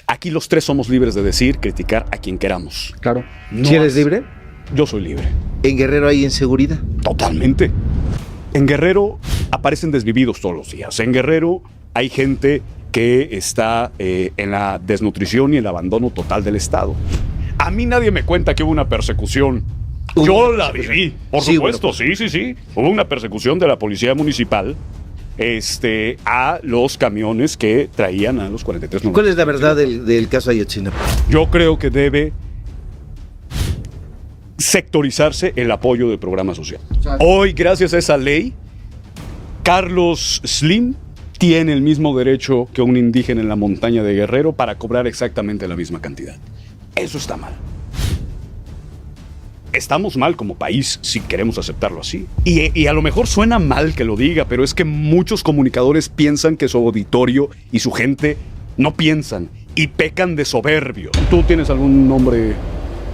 Aquí los tres somos libres de decir, criticar a quien queramos. Claro. No ¿Sí eres libre? Yo soy libre. ¿En Guerrero hay inseguridad? Totalmente. En Guerrero aparecen desvividos todos los días. En Guerrero hay gente que está en la desnutrición y el abandono total del Estado. A mí nadie me cuenta que hubo una persecución. Yo la viví, por supuesto, bueno, sí. Hubo una persecución de la policía municipal a los camiones que traían a los 43. ¿Cuál es la verdad del caso Ayotzinapa? Yo creo que debe sectorizarse el apoyo del programa social. Hoy, gracias a esa ley, Carlos Slim tiene el mismo derecho que un indígena en la montaña de Guerrero para cobrar exactamente la misma cantidad. Eso está mal. Estamos mal como país si queremos aceptarlo así. Y a lo mejor suena mal que lo diga, pero es que muchos comunicadores piensan que su auditorio y su gente no piensan y pecan de soberbio. ¿Tú tienes algún nombre,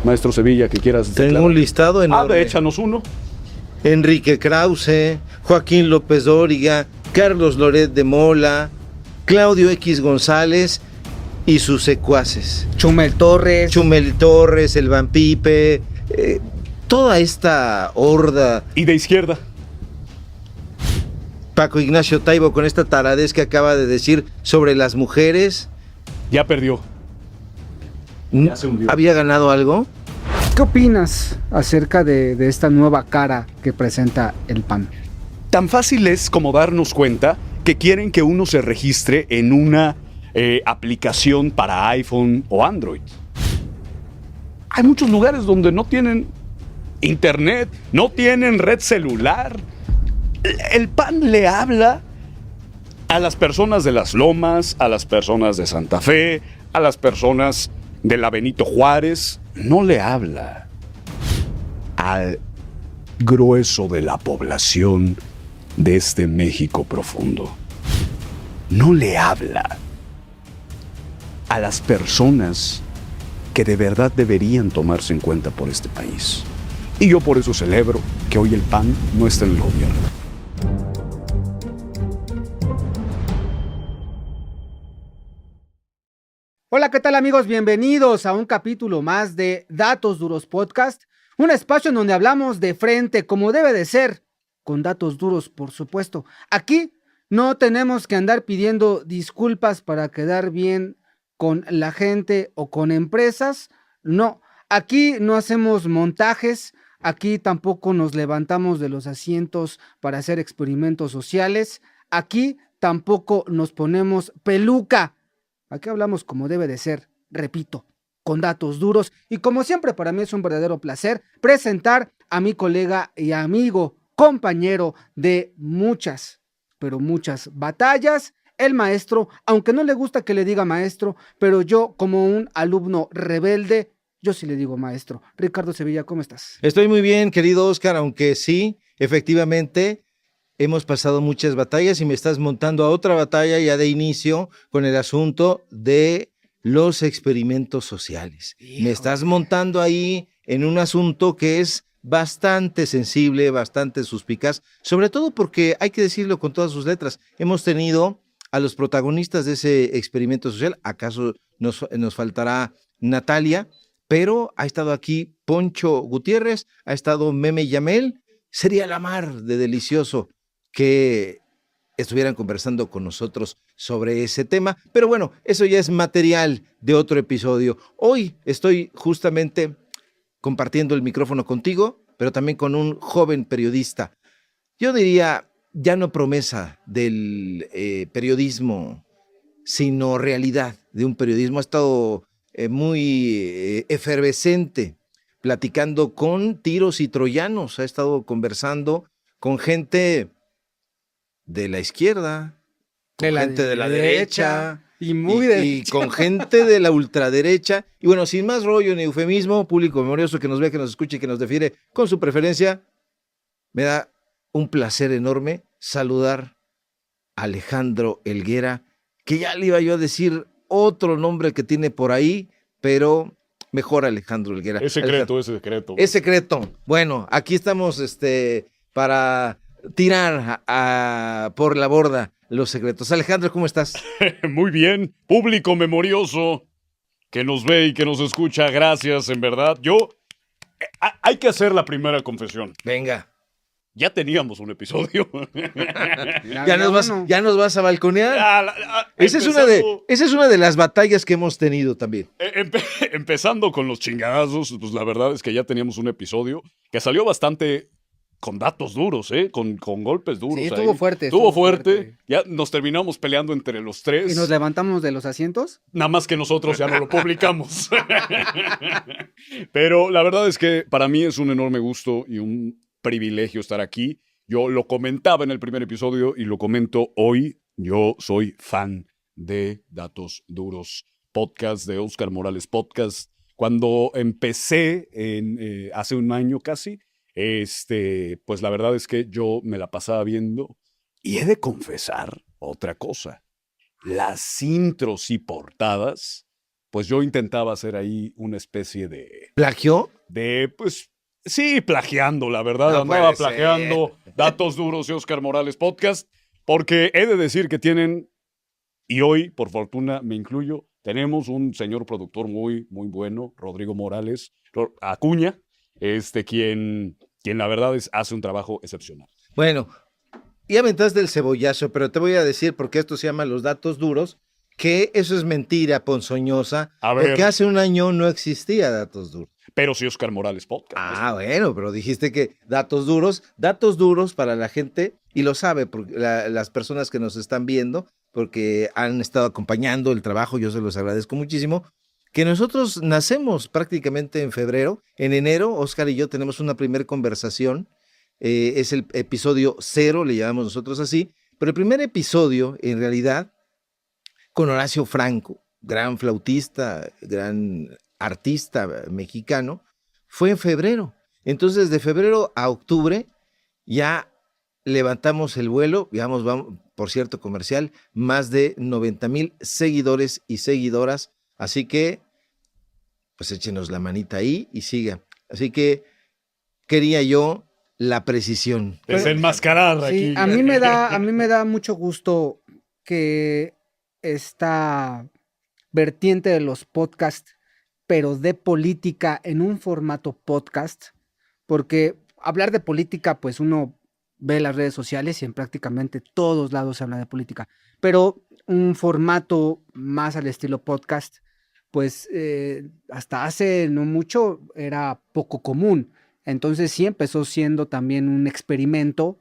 maestro Sevilla, que quieras declarar? Tengo un listado enorme. Échanos uno. Enrique Krause, Joaquín López Dóriga, Carlos Loret de Mola, Claudio X González y sus secuaces. Chumel Torres, el Van Pipe, toda esta horda. Y de izquierda. Paco Ignacio Taibo con esta taradez que acaba de decir sobre las mujeres. Ya perdió. Ya se hundió. ¿Había ganado algo? ¿Qué opinas acerca de esta nueva cara que presenta el PAN? Tan fácil es como darnos cuenta que quieren que uno se registre en una aplicación para iPhone o Android. Hay muchos lugares donde no tienen internet, no tienen red celular. El PAN le habla a las personas de Las Lomas, a las personas de Santa Fe, a las personas de la Benito Juárez. No le habla al grueso de la población de este México profundo. No le habla a las personas que de verdad deberían tomarse en cuenta por este país. Y yo por eso celebro que hoy el PAN no está en el gobierno. Hola, ¿qué tal amigos? Bienvenidos a un capítulo más de Datos Duros Podcast, un espacio en donde hablamos de frente como debe de ser, con datos duros por supuesto. Aquí no tenemos que andar pidiendo disculpas para quedar bien con la gente o con empresas, no, aquí no hacemos montajes, aquí tampoco nos levantamos de los asientos para hacer experimentos sociales, aquí tampoco nos ponemos peluca. Aquí hablamos como debe de ser, repito, con datos duros. Y como siempre, para mí es un verdadero placer presentar a mi colega y amigo, compañero de muchas, pero muchas batallas, el maestro, aunque no le gusta que le diga maestro, pero yo como un alumno rebelde, yo sí le digo maestro. Ricardo Sevilla, ¿cómo estás? Estoy muy bien, querido Oscar, aunque sí, efectivamente, hemos pasado muchas batallas y me estás montando a otra batalla ya de inicio con el asunto de los experimentos sociales. Híjole. Me estás montando ahí en un asunto que es bastante sensible, bastante suspicaz, sobre todo porque hay que decirlo con todas sus letras. Hemos tenido a los protagonistas de ese experimento social, acaso nos faltará Natalia, pero ha estado aquí Poncho Gutiérrez, ha estado Meme Yamel. Sería la mar de delicioso que estuvieran conversando con nosotros sobre ese tema, pero bueno, eso ya es material de otro episodio. Hoy estoy justamente compartiendo el micrófono contigo, pero también con un joven periodista. Yo diría, ya no promesa del periodismo, sino realidad de un periodismo. Ha estado muy efervescente, platicando con tiros y troyanos, ha estado conversando con gente de la izquierda, con gente de la derecha y con gente de la ultraderecha. Y bueno, sin más rollo ni eufemismo, público memorioso que nos ve, que nos escuche y que nos defiere con su preferencia, me da un placer enorme saludar a Alejandro Helguera, que ya le iba yo a decir otro nombre que tiene por ahí, pero mejor Alejandro Helguera. Es secreto, es secreto. Es secreto. Bueno, aquí estamos para tirar por la borda los secretos. Alejandro, ¿cómo estás? Muy bien, público memorioso. que nos ve y que nos escucha, gracias, en verdad. Hay que hacer la primera confesión. Venga. Ya teníamos un episodio. Ya nos vas a balconear. Esa es una de las batallas que hemos tenido también. Empezando con los chingadazos, pues la verdad es que ya teníamos un episodio que salió bastante con datos duros, con golpes duros. Sí, estuvo fuerte. Estuvo fuerte. Ya nos terminamos peleando entre los tres. ¿Y nos levantamos de los asientos? Nada más que nosotros ya no lo publicamos. Pero la verdad es que para mí es un enorme gusto y un privilegio estar aquí. Yo lo comentaba en el primer episodio y lo comento hoy. Yo soy fan de Datos Duros Podcast, de Óscar Morales Podcast. Cuando empecé hace un año casi, pues la verdad es que yo me la pasaba viendo y he de confesar otra cosa. Las intros y portadas, pues yo intentaba hacer ahí una especie de... ¿Plagio? Pues sí, plagiando, la verdad. No andaba puede plagiando ser. Datos Duros y Óscar Morales Podcast, porque he de decir que tienen, y hoy, por fortuna, me incluyo, tenemos un señor productor muy, muy bueno, Rodrigo Morales Acuña, quien la verdad hace un trabajo excepcional. Bueno, ya aventaste el cebollazo, pero te voy a decir, porque esto se llama Los Datos Duros, que eso es mentira ponzoñosa, A ver. porque hace un año no existía Datos Duros. Pero sí Óscar Morales Podcast. Ah, bueno, pero dijiste que datos duros para la gente, y lo sabe porque las personas que nos están viendo, porque han estado acompañando el trabajo, yo se los agradezco muchísimo, que nosotros nacemos prácticamente en febrero. En enero, Óscar y yo tenemos una primera conversación, es el episodio 0, le llamamos nosotros así, pero el primer episodio, en realidad, con Horacio Franco, gran flautista, gran artista mexicano, fue en febrero. Entonces, de febrero a octubre ya levantamos el vuelo, digamos, vamos, por cierto, comercial, más de 90,000 seguidores y seguidoras. Así que, pues échenos la manita ahí y sigan. Así que quería yo la precisión. Desenmascarar aquí. Sí, a mí me da mucho gusto que esta vertiente de los podcasts, pero de política en un formato podcast, porque hablar de política, pues uno ve las redes sociales y en prácticamente todos lados se habla de política, pero un formato más al estilo podcast, pues hasta hace no mucho era poco común. Entonces sí empezó siendo también un experimento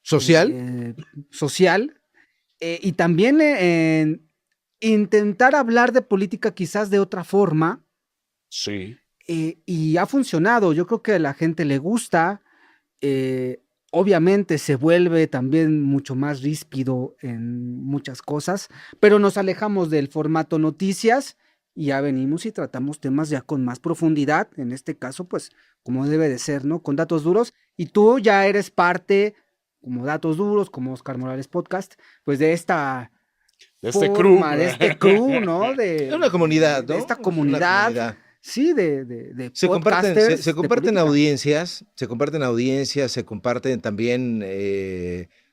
¿Social? Social, y también en intentar hablar de política quizás de otra forma. Sí. Y ha funcionado. Yo creo que a la gente le gusta. Obviamente se vuelve también mucho más ríspido en muchas cosas, pero nos alejamos del formato noticias y ya venimos y tratamos temas ya con más profundidad. En este caso, pues, como debe de ser, ¿no? Con datos duros. Y tú ya eres parte, como Datos Duros, como Óscar Morales Podcast, pues de esta... De este crew. De este crew, ¿no? Es una comunidad, ¿no? De esta Es una comunidad. Sí, de se comparten política. audiencias, se comparten también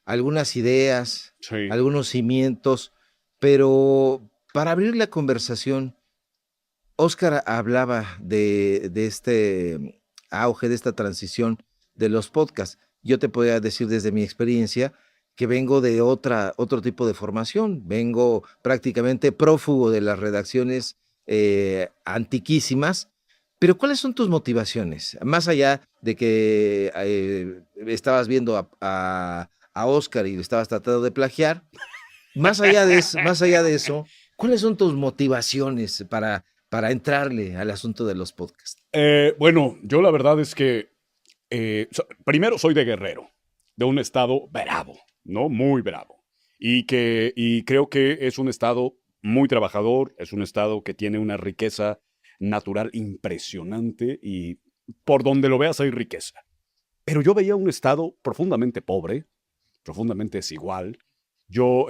algunas ideas, Sí. algunos cimientos, pero para abrir la conversación, Óscar hablaba de este auge, de esta transición de los podcasts. Yo te podría decir desde mi experiencia que vengo de otro tipo de formación, vengo prácticamente prófugo de las redacciones antiquísimas, pero ¿cuáles son tus motivaciones? Más allá de que estabas viendo a Óscar y lo estabas tratando de plagiar, más allá de eso, ¿cuáles son tus motivaciones para entrarle al asunto de los podcasts? Bueno, yo la verdad es que primero soy de Guerrero, de un estado bravo, ¿no? Muy bravo. Y creo que es un estado muy trabajador, es un estado que tiene una riqueza natural impresionante y por donde lo veas hay riqueza. Pero yo veía un estado profundamente pobre, profundamente desigual. Yo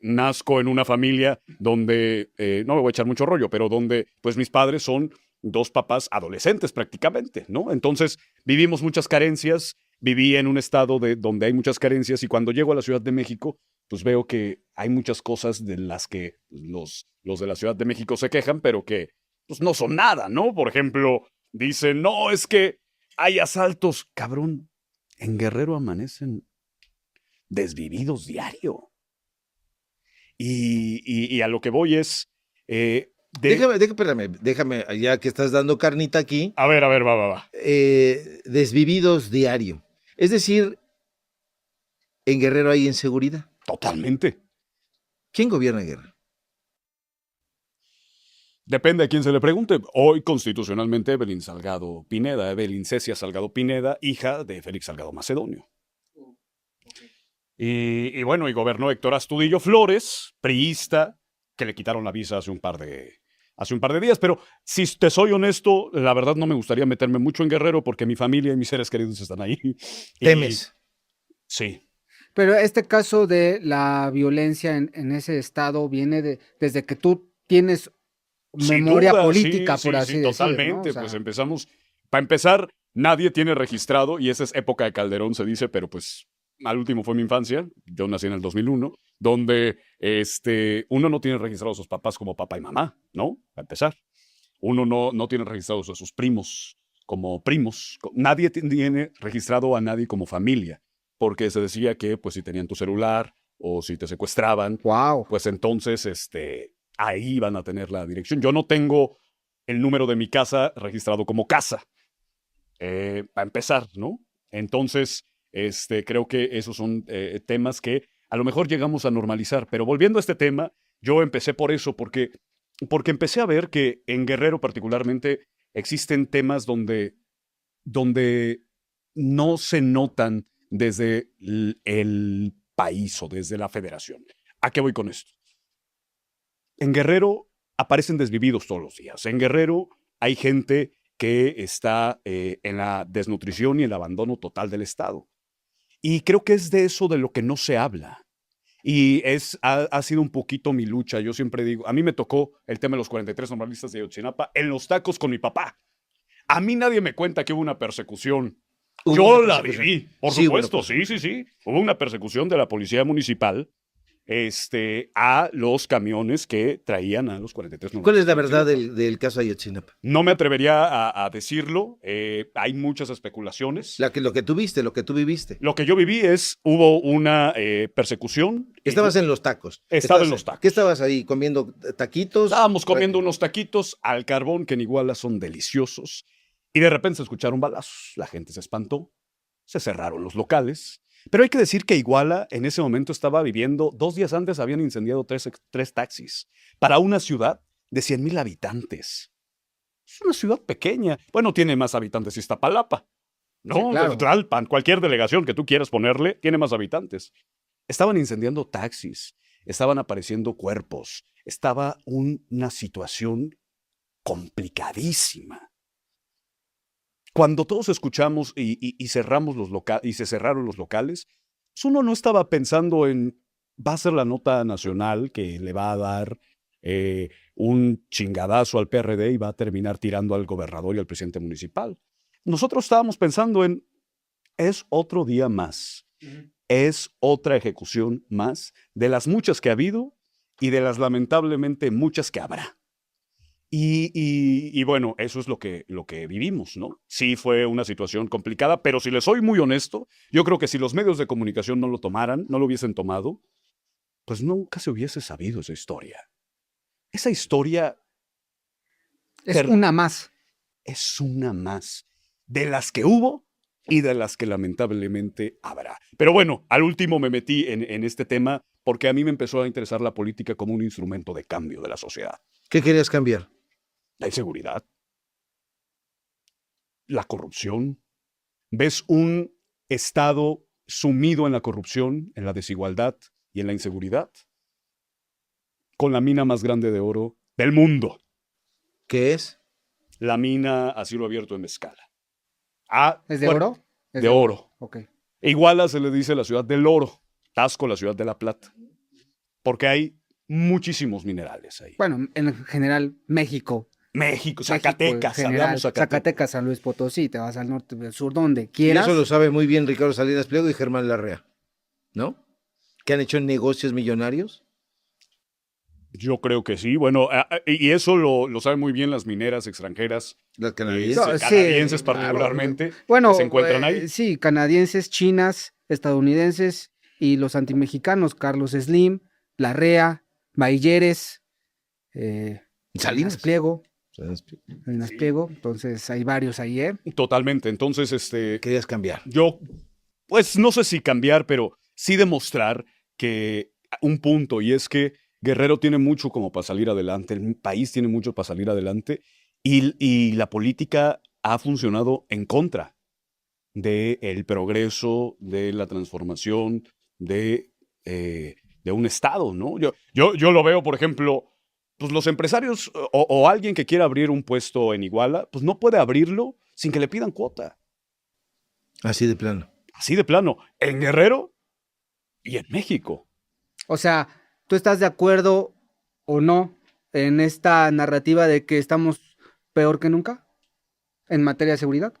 nazco en una familia donde, no me voy a echar mucho rollo, pero donde pues mis padres son dos papás adolescentes prácticamente, ¿no? Entonces vivimos muchas carencias, viví en un estado donde hay muchas carencias y cuando llego a la Ciudad de México, pues veo que hay muchas cosas de las que los de la Ciudad de México se quejan, pero que pues, no son nada, ¿no? Por ejemplo, dicen, no, es que hay asaltos. Cabrón, en Guerrero amanecen desvividos diario. Y a lo que voy es... Déjame, ya que estás dando carnita aquí, A ver, va. desvividos diario. Es decir, en Guerrero hay inseguridad. Totalmente. ¿Quién gobierna Guerrero? Depende a quién se le pregunte. Hoy, constitucionalmente, Evelyn Cecia Salgado Pineda, hija de Félix Salgado Macedonio. Y bueno, y gobernó Héctor Astudillo Flores, priista, que le quitaron la visa hace un par de días. Pero si te soy honesto, la verdad no me gustaría meterme mucho en Guerrero porque mi familia y mis seres queridos están ahí. ¿Temes? Sí. Pero este caso de la violencia en ese estado viene desde que tú tienes Sin memoria duda, política, sí, por sí, así sí, decirlo, totalmente. ¿no? O sea, Pues empezamos. Para empezar, nadie tiene registrado, y esa es época de Calderón, se dice, pero pues al último fue mi infancia. Yo nací en el 2001, donde uno no tiene registrados a sus papás como papá y mamá, ¿no? Para empezar. Uno no tiene registrados a sus primos como primos. Nadie tiene registrado a nadie como familia, porque se decía que pues si tenían tu celular o si te secuestraban, wow. pues entonces ahí van a tener la dirección. Yo no tengo el número de mi casa registrado como casa, para empezar, ¿no? Entonces, creo que esos son temas que a lo mejor llegamos a normalizar. Pero volviendo a este tema, yo empecé por eso, porque empecé a ver que en Guerrero particularmente existen temas donde no se notan desde el país o desde la federación. ¿A qué voy con esto? En Guerrero aparecen desvividos todos los días. En Guerrero hay gente que está en la desnutrición y el abandono total del Estado. Y creo que es de eso de lo que no se habla. Y ha sido un poquito mi lucha. Yo siempre digo, a mí me tocó el tema de los 43 normalistas de Ayotzinapa en los tacos con mi papá. A mí nadie me cuenta que hubo una persecución. Yo la viví, por supuesto, sí. Hubo una persecución de la policía municipal a los camiones que traían a los 43 normalistas. ¿Cuál es la verdad del caso Ayotzinapa? No me atrevería a decirlo. Hay muchas especulaciones. Lo que tú viste, lo que tú viviste. Lo que yo viví hubo una persecución. Estabas en los tacos. Estaba en los tacos. ¿Qué estabas ahí comiendo? ¿Taquitos? Estábamos comiendo unos taquitos al carbón que en Iguala son deliciosos. Y de repente se escucharon balazos. La gente se espantó. Se cerraron los locales. Pero hay que decir que Iguala en ese momento estaba viviendo, 2 días antes habían incendiado 3 taxis para una ciudad de 100,000 habitantes. Es una ciudad pequeña. Bueno, tiene más habitantes Iztapalapa, ¿no? Sí, claro. Tlalpan, cualquier delegación que tú quieras ponerle, tiene más habitantes. Estaban incendiando taxis, estaban apareciendo cuerpos, estaba una situación complicadísima. Cuando todos escuchamos y cerramos y se cerraron los locales, pues uno no estaba pensando en va a ser la nota nacional que le va a dar un chingadazo al PRD y va a terminar tirando al gobernador y al presidente municipal. Nosotros estábamos pensando en es otro día más, es otra ejecución más de las muchas que ha habido y de las lamentablemente muchas que habrá. Y bueno, eso es lo que vivimos, ¿no? Sí fue una situación complicada, pero si les soy muy honesto, yo creo que si los medios de comunicación no lo tomaran, no lo hubiesen tomado, pues nunca se hubiese sabido esa historia. Esa historia es una más. Es una más de las que hubo y de las que lamentablemente habrá. Pero bueno, al último me metí en este tema porque a mí me empezó a interesar la política como un instrumento de cambio de la sociedad. ¿Qué querías cambiar? La inseguridad, la corrupción. ¿Ves un Estado sumido en la corrupción, en la desigualdad y en la inseguridad? Con la mina más grande de oro del mundo. ¿Qué es? La mina a cielo abierto en Mezcala. ¿Es de oro? Es de oro. Ok. Iguala se le dice la ciudad del oro, Tasco la ciudad de la plata, porque hay muchísimos minerales ahí. Bueno, en general, México, Zacatecas, hablamos Zacatecas, San Luis Potosí, te vas al norte, al sur, donde Y quieras. eso lo sabe muy bien Ricardo Salinas Pliego y Germán Larrea, ¿no? que han hecho negocios millonarios? Yo creo que sí. Bueno, y eso lo saben muy bien las mineras extranjeras, Las No, sí, canadienses claro. particularmente, Bueno, que se encuentran ahí. sí, canadienses, chinas, estadounidenses y los antimexicanos, Carlos Slim, Larrea, Bailleres, Salinas Pliego, Salinas Sí. Pliego, entonces hay varios ahí, ¿eh? Totalmente. Entonces, Querías cambiar. yo, pues no sé si cambiar, pero sí demostrar que un punto, y es que Guerrero tiene mucho como para salir adelante, el país tiene mucho para salir adelante, y la política ha funcionado en contra del progreso, de la transformación, de un Estado, ¿no? Yo lo veo, por ejemplo, pues los empresarios o alguien que quiera abrir un puesto en Iguala, pues no puede abrirlo sin que le pidan cuota. Así de plano. Así de plano, en Guerrero y en México. O sea, ¿tú estás de acuerdo o no en esta narrativa de que estamos peor que nunca en materia de seguridad?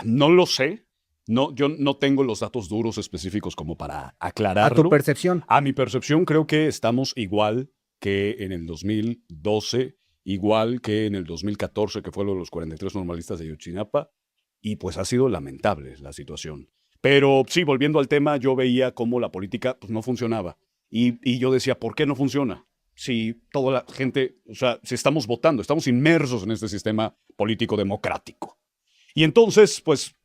No lo sé. No, yo no tengo los datos duros específicos como para A aclararlo. tu percepción. A mi percepción, creo que estamos igual que en el 2012, igual que en el 2014, que fue lo de los 43 normalistas de Ayotzinapa, y pues ha sido lamentable la situación. Pero sí, volviendo al tema, yo veía cómo la política pues, no funcionaba. Y yo decía, ¿por qué no funciona? Si toda la gente, o sea, si estamos votando, estamos inmersos en este sistema político democrático. Y entonces, pues,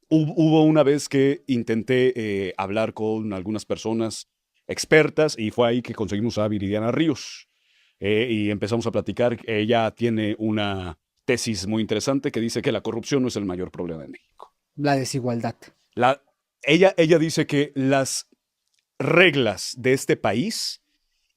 hubo una vez que intenté hablar con algunas personas expertas y fue ahí que conseguimos a Viridiana Ríos. Y empezamos a platicar. Ella tiene una tesis muy interesante que dice que la corrupción no es el mayor problema de México. La desigualdad. Ella dice que las reglas de este país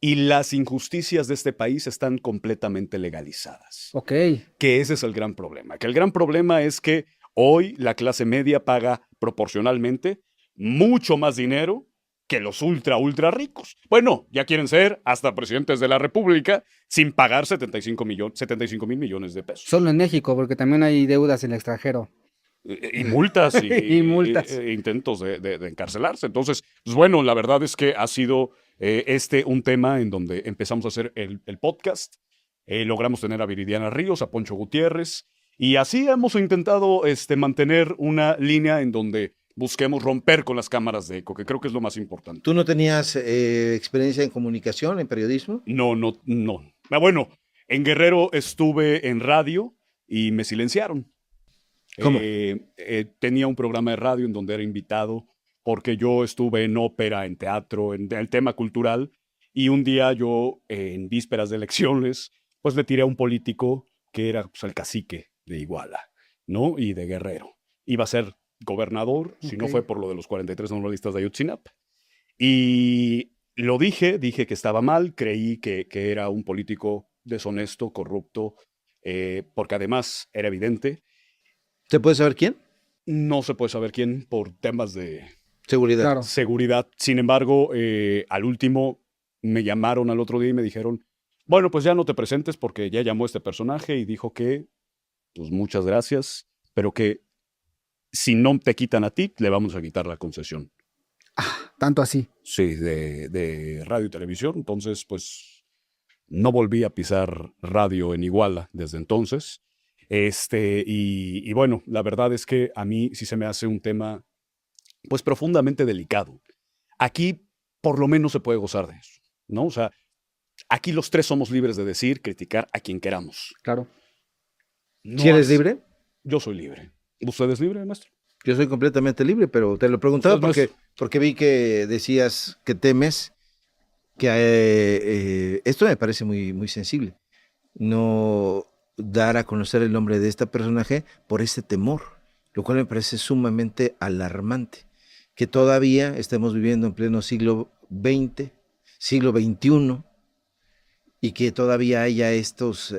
y las injusticias de este país están completamente legalizadas. Ok. Que ese es el gran problema. Que el gran problema es que hoy la clase media paga proporcionalmente mucho más dinero que los ultra ricos. Bueno, ya quieren ser hasta presidentes de la República sin pagar 75 mil millones de pesos. Solo en México, porque también hay deudas en el extranjero. Y multas Y multas. intentos de encarcelarse. Entonces, pues bueno, la verdad es que ha sido un tema en donde empezamos a hacer el podcast. Logramos tener a Viridiana Ríos, a Poncho Gutiérrez, y así hemos intentado mantener una línea en donde busquemos romper con las cámaras de eco, que creo que es lo más importante. ¿Tú no tenías experiencia en comunicación, en periodismo? No. Bueno, en Guerrero estuve en radio y me silenciaron. ¿Cómo? Tenía un programa de radio en donde era invitado porque yo estuve en ópera, en teatro, en el tema cultural, y un día yo, en vísperas de elecciones, pues le tiré a un político que era pues, el cacique de Iguala, ¿no? Y de Guerrero. Iba a ser gobernador, si no fue por lo de los 43 normalistas de Ayotzinapa. Y lo dije que estaba mal, creí que era un político deshonesto, corrupto, porque además era evidente. ¿Se puede saber quién? No se puede saber quién por temas de Seguridad. Claro. seguridad. Sin embargo, al último me llamaron al otro día y me dijeron, bueno, pues ya no te presentes porque ya llamó este personaje y dijo que, pues muchas gracias, pero que si no te quitan a ti, le vamos a quitar la concesión. Tanto así. Sí, de radio y televisión. Entonces, pues no volví a pisar radio en Iguala desde entonces. Y bueno, la verdad es que a mí sí se me hace un tema, pues profundamente delicado. Aquí por lo menos se puede gozar de eso, ¿no? O sea, aquí los tres somos libres de decir, criticar a quien queramos. Claro. No ¿Si eres has- libre? Yo soy libre. ¿Usted es libre, maestro? Yo soy completamente libre, pero te lo preguntaba Usted no es- porque vi que decías que temes que esto me parece muy, muy sensible. No dar a conocer el nombre de este personaje por ese temor, lo cual me parece sumamente alarmante. Que todavía estemos viviendo en pleno siglo XX, siglo XXI, y que todavía haya pues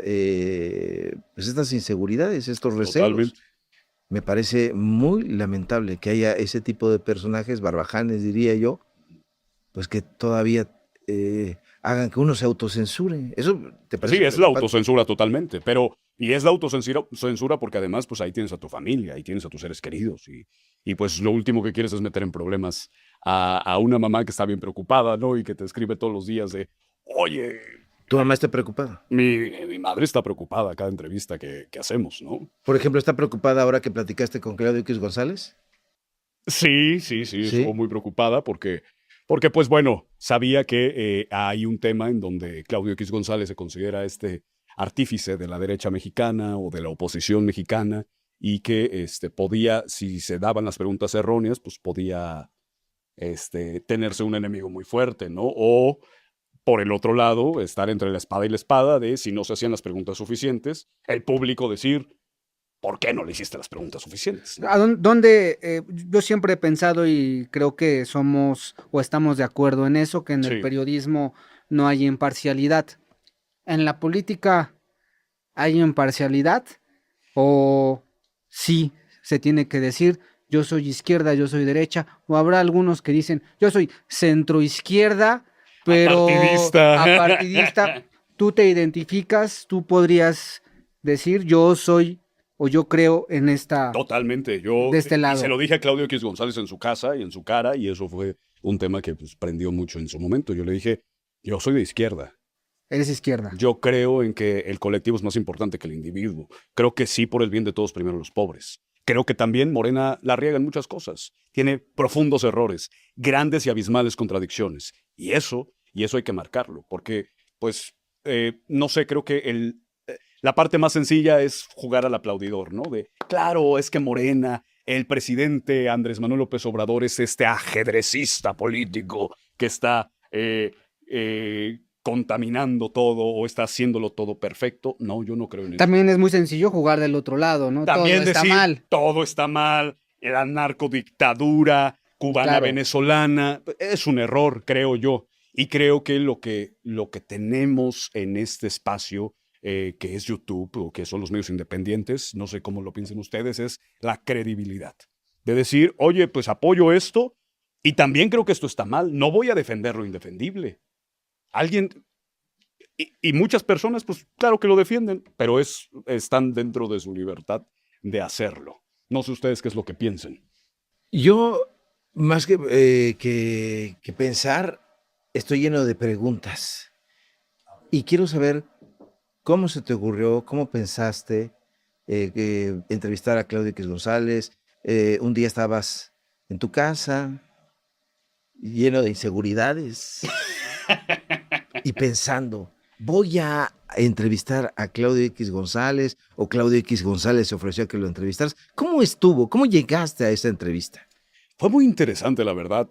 estas inseguridades, estos recelos. Totalmente. Me parece muy lamentable que haya ese tipo de personajes, barbajanes diría yo, pues que todavía hagan que uno se autocensure. ¿Eso te parece? Sí, es la autocensura totalmente, y es la autocensura porque además, pues ahí tienes a tu familia, ahí tienes a tus seres queridos, y pues lo último que quieres es meter en problemas a una mamá que está bien preocupada, ¿no? Y que te escribe todos los días de, oye, ¿Tu mamá está preocupada? mi madre está preocupada a cada entrevista que hacemos, ¿no? Por ejemplo, ¿está preocupada ahora que platicaste con Claudio X González? Sí, estuvo Sí. muy preocupada porque pues bueno, sabía que hay un tema en donde Claudio X González se considera este artífice de la derecha mexicana o de la oposición mexicana y que podía, si se daban las preguntas erróneas, pues podía tenerse un enemigo muy fuerte, ¿no? O por el otro lado, estar entre la espada y la espada de si no se hacían las preguntas suficientes, el público decir, ¿por qué no le hiciste las preguntas suficientes? ¿No? Yo siempre he pensado y creo que somos o estamos de acuerdo en eso, que en el Sí. periodismo no hay imparcialidad. ¿En la política hay imparcialidad? ¿O sí se tiene que decir yo soy izquierda, yo soy derecha? ¿O habrá algunos que dicen yo soy centroizquierda, pero Apartidista. apartidista? ¿Tú te identificas? ¿Tú podrías decir yo soy o yo creo en esta, Totalmente. de este Y se lado? lo dije a Claudio X González en su casa y en su cara, y eso fue un tema que pues, prendió mucho en su momento. Yo le dije, yo soy de izquierda. Eres izquierda. Yo creo en que el colectivo es más importante que el individuo. Creo que sí, por el bien de todos, primero los pobres. Creo que también Morena la riega en muchas cosas. Tiene profundos errores, grandes y abismales contradicciones. Y eso hay que marcarlo, porque, pues, no sé, creo que la parte más sencilla es jugar al aplaudidor, ¿no? De, claro, es que Morena, el presidente Andrés Manuel López Obrador es este ajedrecista político que está contaminando todo o está haciéndolo todo perfecto. No, yo no creo en eso. También es muy sencillo jugar del otro lado, ¿no? También Todo está decir, mal. todo está mal, la narcodictadura Claro. cubana-venezolana, es un error, creo yo. Y creo que lo que tenemos en este espacio, que es YouTube o que son los medios independientes, no sé cómo lo piensen ustedes, es la credibilidad. De decir, oye, pues apoyo esto y también creo que esto está mal, no voy a defender lo indefendible. Alguien, y muchas personas, pues claro que lo defienden, pero están dentro de su libertad de hacerlo. No sé ustedes qué es lo que piensen. Yo, más que pensar, estoy lleno de preguntas. Y quiero saber cómo se te ocurrió, cómo pensaste entrevistar a Claudio X González. Un día estabas en tu casa, lleno de inseguridades, y pensando, voy a entrevistar a Claudio X González, o Claudio X González se ofreció a que lo entrevistaras. ¿Cómo estuvo? ¿Cómo llegaste a esa entrevista? Fue muy interesante, la verdad.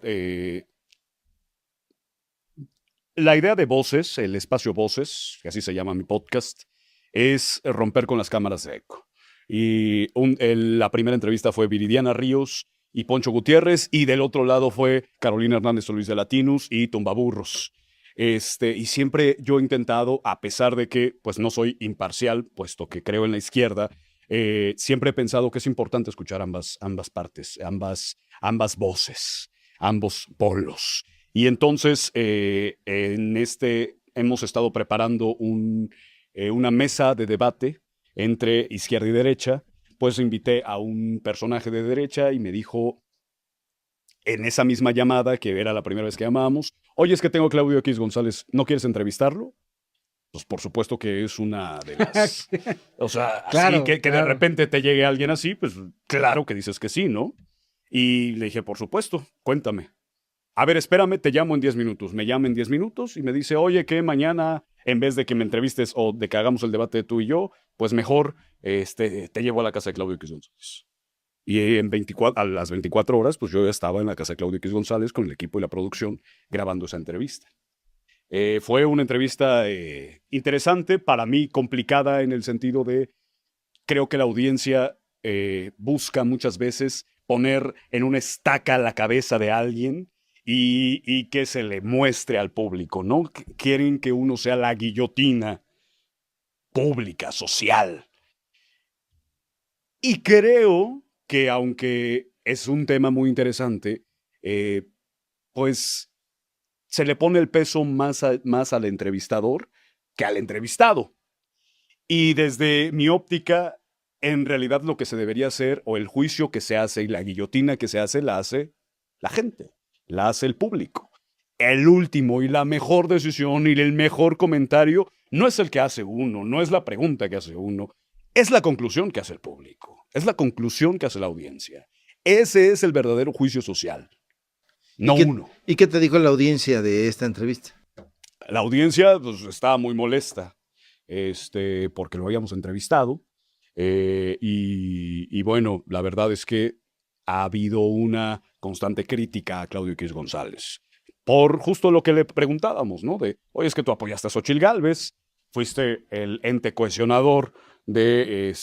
La idea de Voces, el espacio Voces, que así se llama mi podcast, es romper con las cámaras de eco. Y la primera entrevista fue Viridiana Ríos y Poncho Gutiérrez, y del otro lado fue Carolina Hernández Solís de Latinus y Tumbaburros. Y siempre yo he intentado, a pesar de que pues no soy imparcial, puesto que creo en la izquierda, siempre he pensado que es importante escuchar ambas partes, ambas voces, ambos polos. Y entonces hemos estado preparando una mesa de debate entre izquierda y derecha. Pues invité a un personaje de derecha y me dijo en esa misma llamada, que era la primera vez que llamábamos, oye, es que tengo a Claudio X González, ¿no quieres entrevistarlo? Pues por supuesto que es una de las... O sea, Claro, así que de claro. repente te llegue alguien así, pues claro que dices que sí, ¿no? Y le dije, por supuesto, cuéntame. A ver, espérame, te llamo en 10 minutos. Me llama en 10 minutos y me dice, oye, que mañana, en vez de que me entrevistes o de que hagamos el debate tú y yo, pues mejor te llevo a la casa de Claudio X González. Y a las 24 horas, pues yo ya estaba en la casa de Claudio X González con el equipo y la producción grabando esa entrevista. Fue una entrevista interesante, para mí complicada en el sentido de, creo que la audiencia busca muchas veces poner en una estaca la cabeza de alguien y que se le muestre al público, ¿no? Quieren que uno sea la guillotina pública, social. Y creo que aunque es un tema muy interesante, pues se le pone el peso más al entrevistador que al entrevistado. Y desde mi óptica, en realidad lo que se debería hacer, o el juicio que se hace y la guillotina que se hace, la hace la gente, la hace el público. El último y la mejor decisión y el mejor comentario no es el que hace uno, no es la pregunta que hace uno, es la conclusión que hace el público, es la conclusión que hace la audiencia. Ese es el verdadero juicio social, no uno. ¿Y qué te dijo la audiencia de esta entrevista? La audiencia pues, estaba muy molesta, porque lo habíamos entrevistado. Y bueno, la verdad es que ha habido una constante crítica a Claudio X González. Por justo lo que le preguntábamos, ¿no? Oye, es que tú apoyaste a Xóchitl Gálvez, fuiste el ente cohesionador de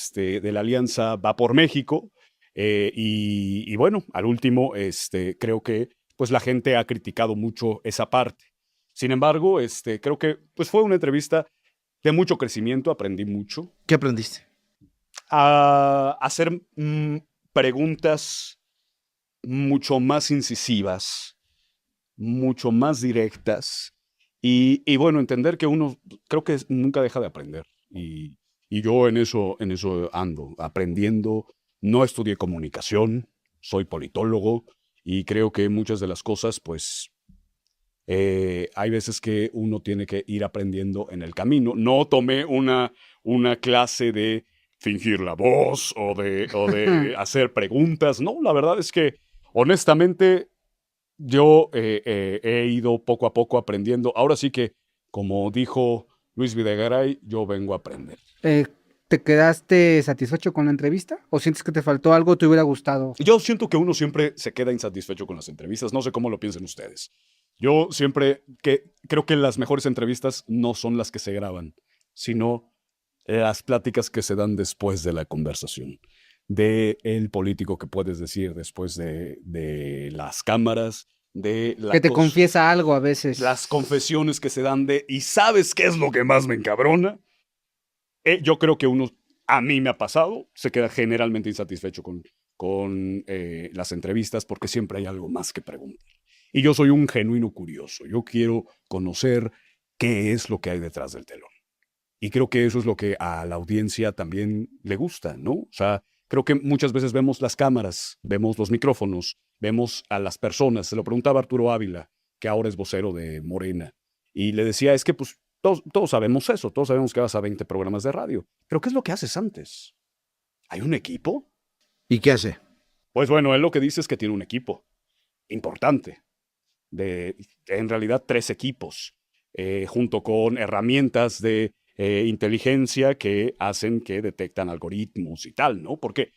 la alianza Va por México. Y bueno, al último, creo que pues la gente ha criticado mucho esa parte. Sin embargo, creo que pues fue una entrevista de mucho crecimiento, aprendí mucho. ¿Qué aprendiste? A hacer preguntas mucho más incisivas, mucho más directas y bueno, entender que uno creo que nunca deja de aprender y yo en eso ando, aprendiendo. No estudié comunicación, soy politólogo y creo que muchas de las cosas pues hay veces que uno tiene que ir aprendiendo en el camino. No tomé una clase de fingir la voz o de hacer preguntas. No, la verdad es que honestamente yo he ido poco a poco aprendiendo. Ahora sí que, como dijo Luis Videgaray, yo vengo a aprender. ¿Te quedaste satisfecho con la entrevista? ¿O sientes que te faltó algo, te hubiera gustado? Yo siento que uno siempre se queda insatisfecho con las entrevistas. No sé cómo lo piensen ustedes. Yo siempre creo que las mejores entrevistas no son las que se graban, sino las pláticas que se dan después de la conversación, de el político que puedes decir después de las cámaras, Que te confiesa algo a veces. Las confesiones que se dan ¿y sabes qué es lo que más me encabrona? Yo creo que a mí me ha pasado, se queda generalmente insatisfecho con las entrevistas porque siempre hay algo más que preguntar. Y yo soy un genuino curioso, yo quiero conocer qué es lo que hay detrás del telón. Y creo que eso es lo que a la audiencia también le gusta, ¿no? O sea, creo que muchas veces vemos las cámaras, vemos los micrófonos, vemos a las personas. Se lo preguntaba Arturo Ávila, que ahora es vocero de Morena, y le decía, es que pues todos sabemos eso, todos sabemos que vas a 20 programas de radio, pero ¿qué es lo que haces antes? ¿Hay un equipo? ¿Y qué hace? Pues bueno, él lo que dice es que tiene un equipo importante, en realidad 3 equipos, junto con herramientas de inteligencia que hacen que detectan algoritmos y tal, ¿no? Porque,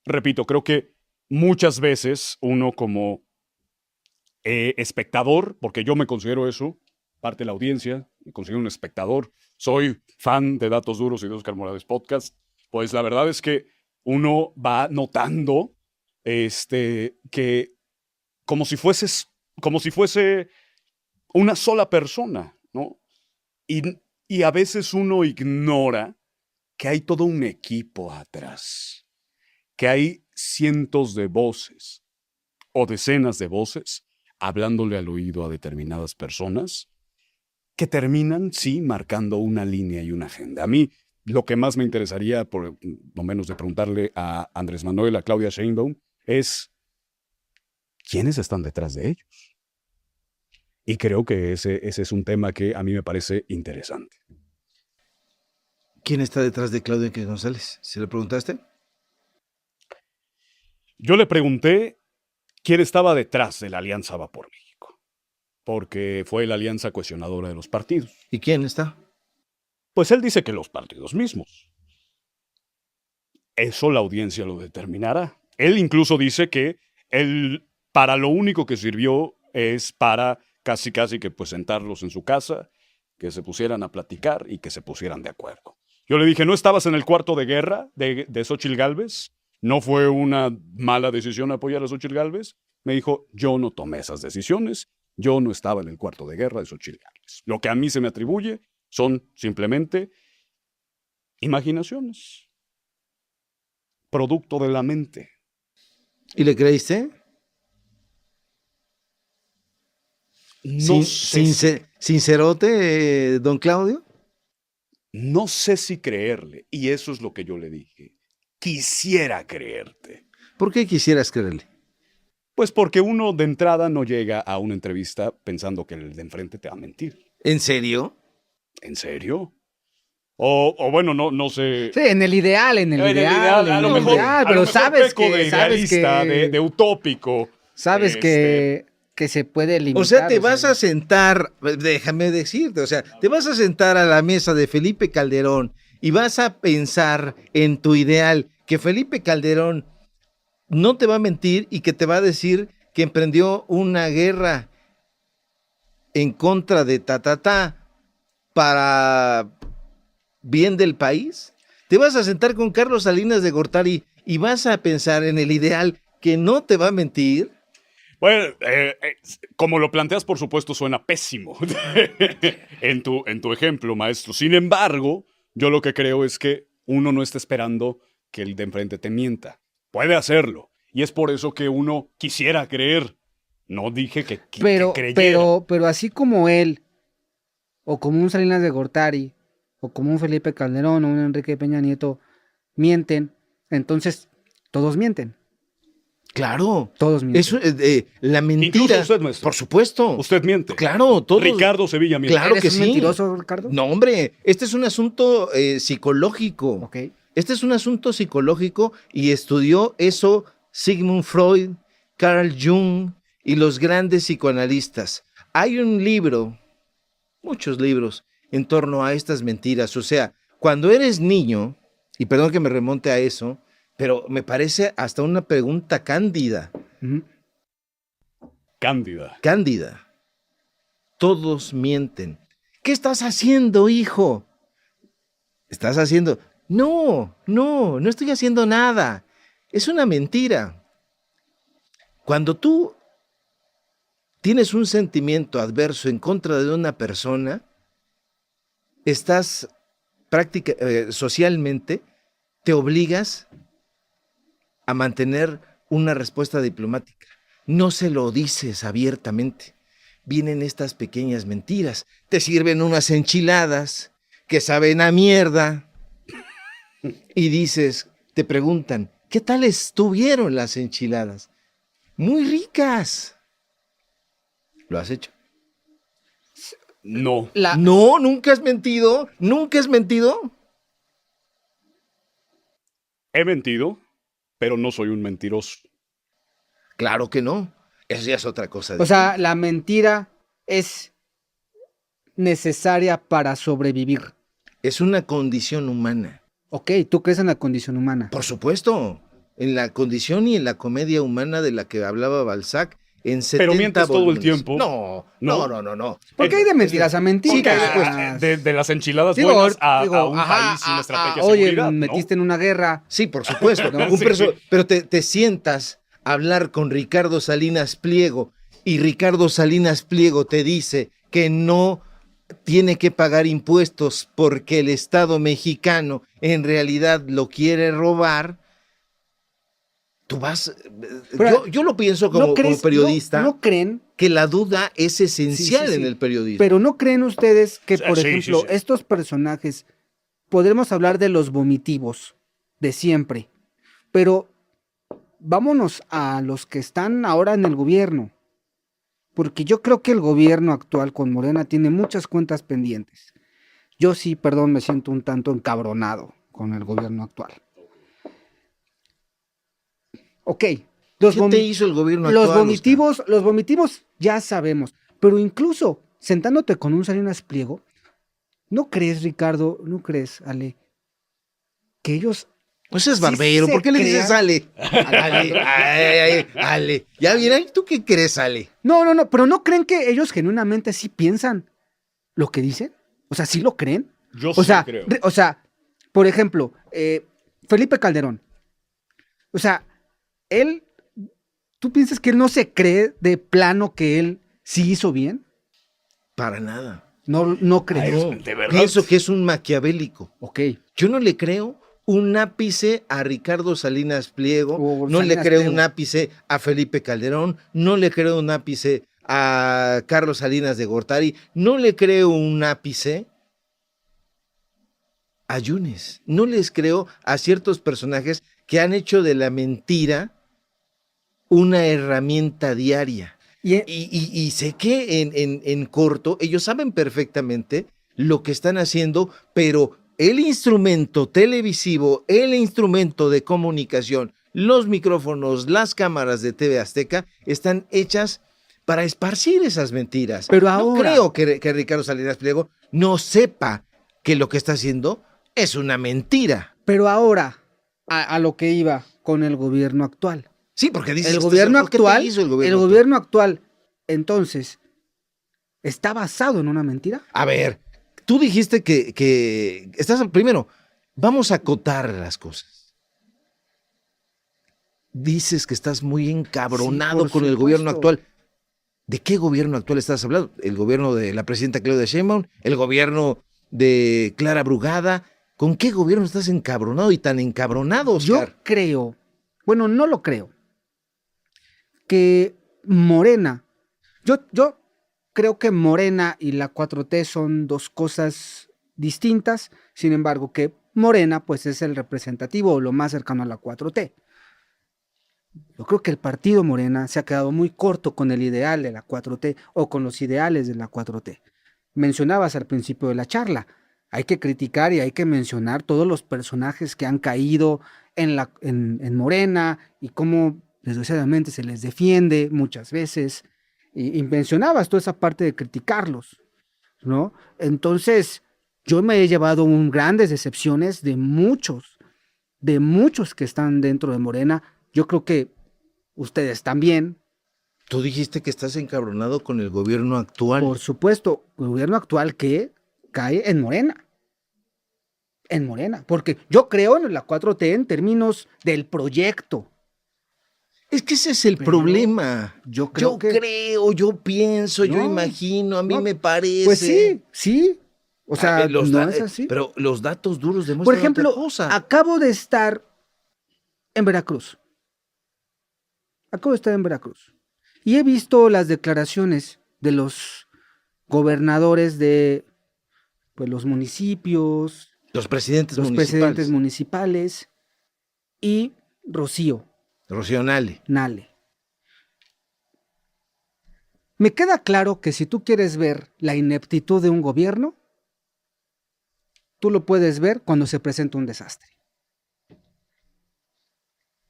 repito, creo que muchas veces uno como espectador, porque yo me considero eso, parte de la audiencia, me considero un espectador, soy fan de Datos Duros y de Oscar Morales Podcast, pues la verdad es que uno va notando que como si fuese una sola persona, ¿no? Y a veces uno ignora que hay todo un equipo atrás, que hay cientos de voces o decenas de voces hablándole al oído a determinadas personas que terminan, sí, marcando una línea y una agenda. A mí lo que más me interesaría, por lo menos de preguntarle a Andrés Manuel, a Claudia Sheinbaum, es ¿quiénes están detrás de ellos? Y creo que ese es un tema que a mí me parece interesante. ¿Quién está detrás de Claudio X González? ¿Se le preguntaste? Yo le pregunté quién estaba detrás de la Alianza Va por México, porque fue la alianza cohesionadora de los partidos. ¿Y quién está? Pues él dice que los partidos mismos. Eso la audiencia lo determinará. Él incluso dice que él, para lo único que sirvió es para casi que pues sentarlos en su casa, que se pusieran a platicar y que se pusieran de acuerdo. Yo le dije, ¿no estabas en el cuarto de guerra de Xóchitl Gálvez? ¿No fue una mala decisión apoyar a Xóchitl Gálvez? Me dijo, yo no tomé esas decisiones, yo no estaba en el cuarto de guerra de Xóchitl Gálvez. Lo que a mí se me atribuye son simplemente imaginaciones, producto de la mente. ¿Y le creíste? No sé, ¿Sincerote, don Claudio? no sé si creerle. Y eso es lo que yo le dije. Quisiera creerte. ¿Por qué quisieras creerle? Pues porque uno de entrada no llega a una entrevista pensando que el de enfrente te va a mentir. ¿En serio? ¿En serio? O bueno, no sé. Sí, en el ideal, En el ideal, a lo mejor, pero sabes peco que, de sabes idealista, que, de utópico. sabes que se puede limitar. O sea, te vas a sentar, déjame decirte, o sea, te vas a sentar a la mesa de Felipe Calderón y vas a pensar en tu ideal, que Felipe Calderón no te va a mentir y que te va a decir que emprendió una guerra en contra de para bien del país. Te vas a sentar con Carlos Salinas de Gortari y vas a pensar en el ideal que no te va a mentir. Bueno, como lo planteas, por supuesto, suena pésimo en tu ejemplo, maestro. Sin embargo, yo lo que creo es que uno no está esperando que el de enfrente te mienta. Puede hacerlo. Y es por eso que uno quisiera creer. No dije que creyera. Pero así como él, o como un Salinas de Gortari, o como un Felipe Calderón, o un Enrique Peña Nieto, mienten, entonces todos mienten. Claro. Todos mienten. Eso, la mentira. Incluso usted, maestro. Por supuesto. Usted miente. Claro, todos. Ricardo Sevilla miente. Claro ¿Eres que un sí. mentiroso, Ricardo? No, hombre, este es un asunto psicológico. Ok. Este es un asunto psicológico y estudió eso Sigmund Freud, Carl Jung y los grandes psicoanalistas. Hay un libro, muchos libros, en torno a estas mentiras. O sea, cuando eres niño, y perdón que me remonte a eso, pero me parece hasta una pregunta cándida. Ujú. Cándida. Todos mienten. ¿Qué estás haciendo, hijo? ¿Estás haciendo? No estoy haciendo nada. Es una mentira. Cuando tú tienes un sentimiento adverso en contra de una persona, estás socialmente, te obligas a mantener una respuesta diplomática. No se lo dices abiertamente. Vienen estas pequeñas mentiras. Te sirven unas enchiladas que saben a mierda y dices, te preguntan, ¿qué tal estuvieron las enchiladas? Muy ricas. ¿Lo has hecho? No. No, nunca has mentido. ¿Nunca has mentido? He mentido, pero no soy un mentiroso. Claro que no. Eso ya es otra cosa. O sea, la mentira es necesaria para sobrevivir. Es una condición humana. Ok, ¿tú crees en la condición humana? Por supuesto, en la condición y en la comedia humana de la que hablaba Balzac en 70 Pero mientes todo el volúmenes. tiempo. No. Porque hay de mentiras a mentiras. De las enchiladas Digo, buenas a un ajá, país sin estrategia de oye, seguridad, ¿no? metiste en una guerra. Sí, por supuesto. ¿No? Sí. Pero te sientas a hablar con Ricardo Salinas Pliego y Ricardo Salinas Pliego te dice que no tiene que pagar impuestos porque el Estado mexicano en realidad lo quiere robar. Tú vas... Pero, yo lo pienso como periodista, ¿No creen? que la duda es esencial Sí. en el periodismo. Pero ¿no creen ustedes que, por Sí, ejemplo, sí. estos personajes, podremos hablar de los vomitivos de siempre, pero vámonos a los que están ahora en el gobierno, porque yo creo que el gobierno actual con Morena tiene muchas cuentas pendientes. Yo sí, perdón, me siento un tanto encabronado con el gobierno actual. Ok, ¿Qué te hizo el gobierno los actual, vomitivos ya sabemos, pero incluso sentándote con un Salinas Pliego, ¿no crees, Ricardo, no crees, Ale, que ellos... Ese es sí barbero, se ¿por qué le dices crean- Ale? Ale. Ya bien, ¿tú qué crees, Ale? No, pero ¿no creen que ellos genuinamente sí piensan lo que dicen? O sea, ¿sí lo creen? Yo O sí sea, creo. o sea, por ejemplo, Felipe Calderón. O sea, él, ¿tú piensas que él no se cree de plano que él sí hizo bien? Para nada. No crees. Ay, ¿de verdad? Pienso que es un maquiavélico. Ok. Yo no le creo un ápice a Ricardo Salinas Pliego, O no le Salinas creo Pliego. un ápice a Felipe Calderón, no le creo un ápice a Carlos Salinas de Gortari, no le creo un ápice a Yunes, no les creo a ciertos personajes que han hecho de la mentira una herramienta diaria. Y sé que en corto ellos saben perfectamente lo que están haciendo, pero el instrumento televisivo, el instrumento de comunicación, los micrófonos, las cámaras de TV Azteca están hechas para esparcir esas mentiras. Pero no ahora, creo que Ricardo Salinas Pliego no sepa que lo que está haciendo es una mentira. Pero ahora, a lo que iba con el gobierno actual. Sí, porque dices, El gobierno actual, el gobierno actual, entonces, ¿está basado en una mentira? A ver, tú dijiste que estás, primero, vamos a acotar las cosas. Dices que estás muy encabronado Sí, con el gobierno supuesto. actual. ¿De qué gobierno actual estás hablando? ¿El gobierno de la presidenta Claudia Sheinbaum? ¿El gobierno de Clara Brugada? ¿Con qué gobierno estás encabronado y tan encabronado, Oscar? Yo creo, bueno, no lo creo, que Morena, yo creo que Morena y la 4T son dos cosas distintas, sin embargo, que Morena pues es el representativo o lo más cercano a la 4T. Yo creo que el partido Morena se ha quedado muy corto con el ideal de la 4T o con los ideales de la 4T. Mencionabas al principio de la charla, hay que criticar y hay que mencionar todos los personajes que han caído en Morena y cómo desgraciadamente se les defiende muchas veces. Y mencionabas toda esa parte de criticarlos, ¿no? Entonces, yo me he llevado grandes decepciones de muchos que están dentro de Morena. Yo creo que ustedes también. Tú dijiste que estás encabronado con el gobierno actual. Por supuesto, el gobierno actual que cae en Morena. En Morena. Porque yo creo en la 4T en términos del proyecto. Es que ese es el Pero problema. yo creo yo pienso, yo No, imagino, a mí no, me parece. Pues sí. O sea, no es así. Pero los datos duros demuestran Por ejemplo, otra cosa. acabo de estar en Veracruz. Y he visto las declaraciones de los gobernadores de pues, los municipios, Los presidentes los municipales. presidentes municipales y Rocío Rocío Nale. Me queda claro que si tú quieres ver la ineptitud de un gobierno, tú lo puedes ver cuando se presenta un desastre.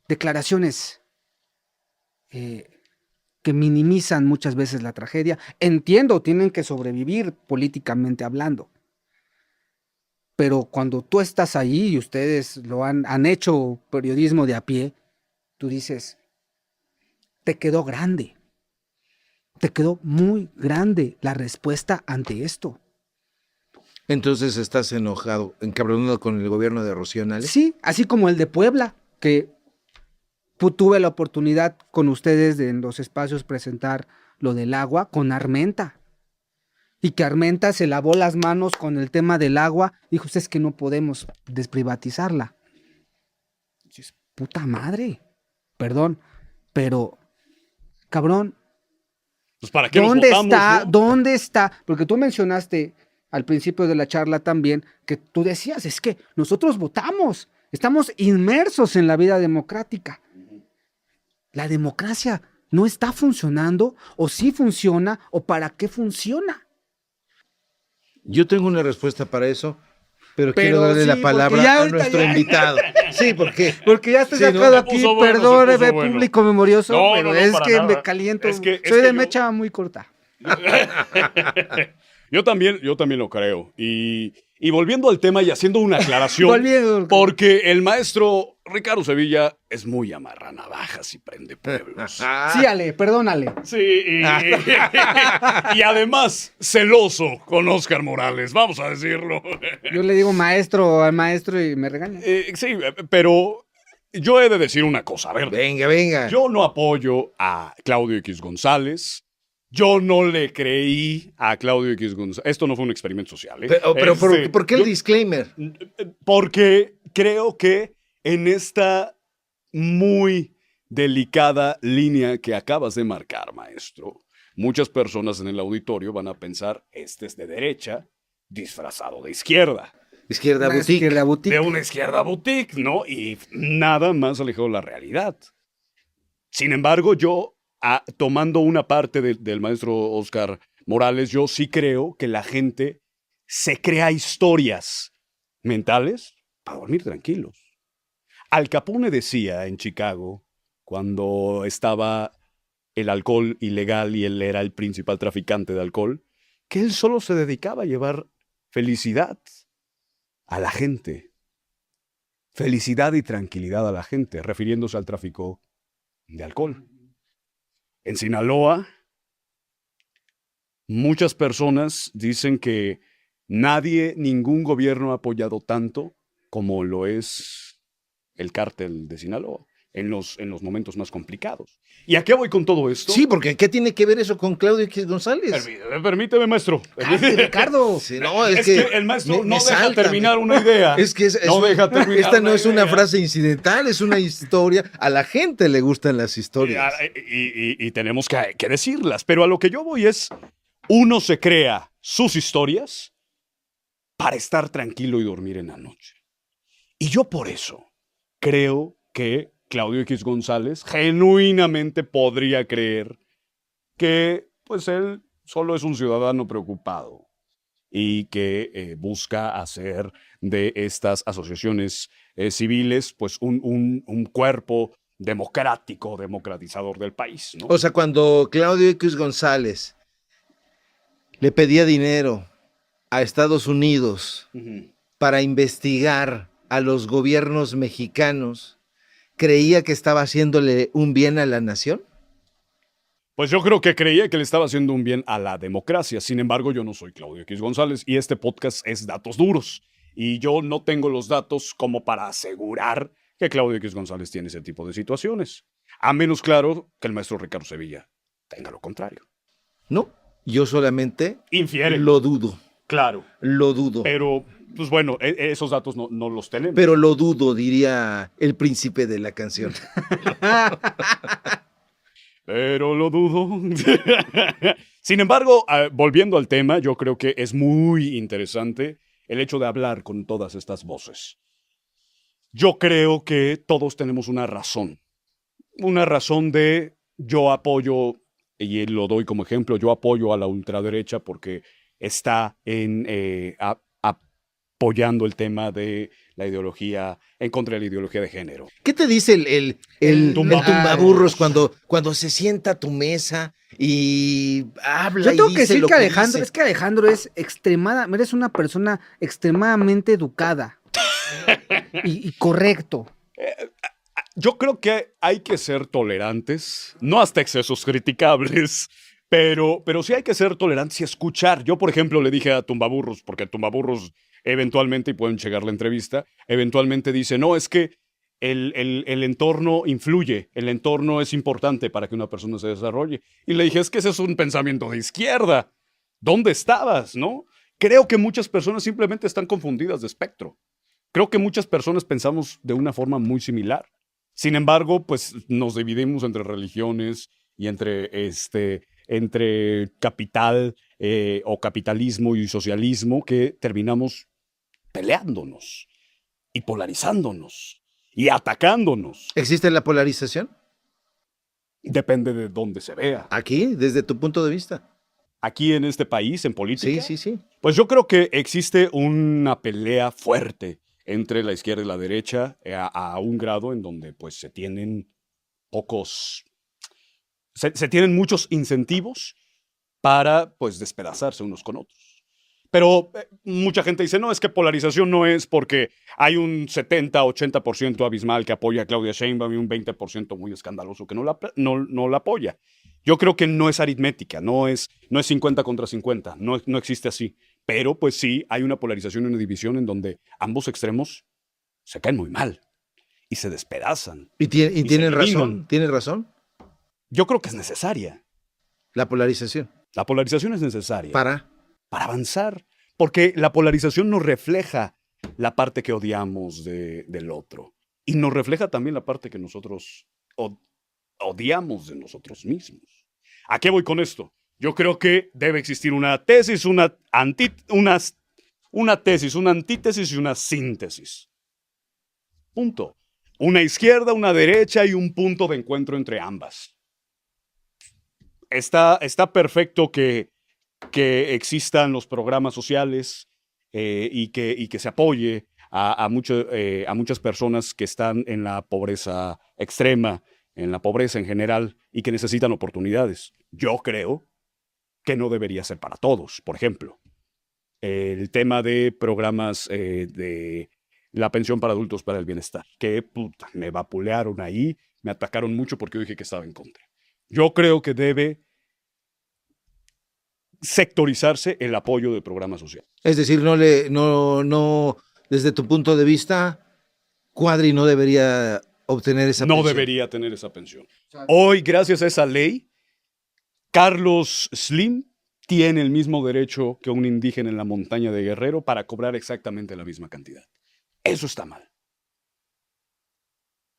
Declaraciones que minimizan muchas veces la tragedia. Entiendo, tienen que sobrevivir políticamente hablando. Pero cuando tú estás ahí y ustedes lo han hecho periodismo de a pie, tú dices, te quedó grande. Te quedó muy grande la respuesta ante esto. Entonces estás enojado, encabronado con el gobierno de Rocío Nale. Sí, así como el de Puebla, que tuve la oportunidad con ustedes en los espacios presentar lo del agua con Armenta. Y que Armenta se lavó las manos con el tema del agua. Dijo, es que no podemos desprivatizarla. Dices, puta madre. Perdón, pero, cabrón. Pues ¿para qué nos votamos, no? ¿Dónde está? Porque tú mencionaste al principio de la charla también que tú decías, es que nosotros votamos. Estamos inmersos en la vida democrática. La democracia no está funcionando, o sí funciona, o para qué funciona. Yo tengo una respuesta para eso, pero quiero darle sí, la porque palabra ya a ahorita nuestro ya- invitado. Sí, porque Porque ya estoy Sí, ¿no? sacado Se aquí, puso bueno, perdóneme, se puso bueno. público memorioso, No, pero no, no, es para que nada. me caliento. Es que Soy de yo- mecha muy corta. Yo también lo creo. Y volviendo al tema y haciendo una aclaración, Volviendo. porque el maestro Ricardo Sevilla es muy amarranavajas y prende pueblos. Sí, Ale, perdónale. Sí, y además celoso con Óscar Morales, vamos a decirlo. Yo le digo maestro al maestro y me regaña. Sí, pero yo he de decir una cosa. A ver, venga. yo no apoyo a Claudio X González. Yo no le creí a Claudio X González. Esto no fue un experimento social. Pero ¿por qué el disclaimer? Porque creo que en esta muy delicada línea que acabas de marcar, maestro, muchas personas en el auditorio van a pensar, este es de derecha, disfrazado de izquierda. Izquierda Una boutique. izquierda boutique. De una izquierda boutique, ¿no? Y nada más alejado de la realidad. Sin embargo, yo, tomando una parte del maestro Oscar Morales, yo sí creo que la gente se crea historias mentales para dormir tranquilos. Al Capone decía en Chicago, cuando estaba el alcohol ilegal y él era el principal traficante de alcohol, que él solo se dedicaba a llevar felicidad a la gente. Felicidad y tranquilidad a la gente, refiriéndose al tráfico de alcohol. En Sinaloa, muchas personas dicen que ningún gobierno ha apoyado tanto como lo es el cártel de Sinaloa en los momentos más complicados. ¿Y a qué voy con todo esto? Sí, porque ¿qué tiene que ver eso con Claudio X González? Permíteme, maestro. Cállate, Ricardo. Sí, no, Es que el maestro no deja salta. terminar una idea. Es que no deja terminar esta no es una idea. frase incidental, es una historia. A la gente le gustan las historias. Y tenemos que decirlas. Pero a lo que yo voy es, uno se crea sus historias para estar tranquilo y dormir en la noche. Y yo por eso creo que Claudio X González genuinamente podría creer que pues él solo es un ciudadano preocupado y que busca hacer de estas asociaciones civiles pues un cuerpo democrático, democratizador del país, ¿no? O sea, cuando Claudio X González le pedía dinero a Estados Unidos para investigar a los gobiernos mexicanos, ¿creía que estaba haciéndole un bien a la nación? Pues yo creo que creía que le estaba haciendo un bien a la democracia. Sin embargo, yo no soy Claudio X González y este podcast es Datos Duros. Y yo no tengo los datos como para asegurar que Claudio X González tiene ese tipo de situaciones. A menos, claro, que el maestro Ricardo Sevilla tenga lo contrario. No, yo solamente Infiere. lo dudo. Claro. Lo dudo. Pero, pues bueno, esos datos no los tenemos. Pero lo dudo, diría el príncipe de la canción. Pero lo dudo. Sin embargo, volviendo al tema, yo creo que es muy interesante el hecho de hablar con todas estas voces. Yo creo que todos tenemos una razón de yo apoyo, y lo doy como ejemplo, yo apoyo a la ultraderecha porque está apoyando el tema de la ideología, en contra de la ideología de género. ¿Qué te dice el tumbaburros cuando se sienta a tu mesa y habla? Yo tengo y que dice decir lo que Alejandro, dice? es que Alejandro eres una persona extremadamente educada y correcto. Yo creo que hay que ser tolerantes, no hasta excesos criticables, pero sí hay que ser tolerantes y escuchar. Yo, por ejemplo, le dije a Tumbaburros, porque Tumbaburros eventualmente, y pueden checar la entrevista, eventualmente dice, no, es que el entorno influye, el entorno es importante para que una persona se desarrolle. Y le dije, es que ese es un pensamiento de izquierda. ¿Dónde estabas, no? Creo que muchas personas simplemente están confundidas de espectro. Creo que muchas personas pensamos de una forma muy similar. Sin embargo, pues nos dividimos entre religiones y entre capital o capitalismo y socialismo que terminamos peleándonos y polarizándonos y atacándonos. ¿Existe la polarización? Depende de dónde se vea. Aquí, desde tu punto de vista. Aquí en este país, en política, Sí. pues yo creo que existe una pelea fuerte entre la izquierda y la derecha a un grado en donde pues se tienen muchos incentivos para pues despedazarse unos con otros. Pero mucha gente dice, no, es que polarización no es porque hay un 70-80% abismal que apoya a Claudia Sheinbaum y un 20% muy escandaloso que no la apoya. Yo creo que no es aritmética, no es 50 contra 50, no existe así. Pero pues sí hay una polarización y una división en donde ambos extremos se caen muy mal y se despedazan. ¿Y tienen se razón? eliminan. ¿Tienen razón? Yo creo que es necesaria. La polarización. La polarización es necesaria. Para avanzar. Porque la polarización nos refleja la parte que odiamos del otro. Y nos refleja también la parte que nosotros odiamos de nosotros mismos. ¿A qué voy con esto? Yo creo que debe existir una tesis, una tesis, una antítesis y una síntesis. Punto. Una izquierda, una derecha y un punto de encuentro entre ambas. Está perfecto que existan los programas sociales y que se apoye a muchas personas que están en la pobreza extrema, en la pobreza en general y que necesitan oportunidades. Yo creo que no debería ser para todos. Por ejemplo, el tema de programas de la pensión para adultos para el bienestar, que puta, me vapulearon ahí, me atacaron mucho porque yo dije que estaba en contra. Yo creo que debe sectorizarse el apoyo de programas sociales. Es decir, desde tu punto de vista, Cuadri no debería obtener esa pensión. No debería tener esa pensión. Hoy, gracias a esa ley, Carlos Slim tiene el mismo derecho que un indígena en la montaña de Guerrero para cobrar exactamente la misma cantidad. Eso está mal.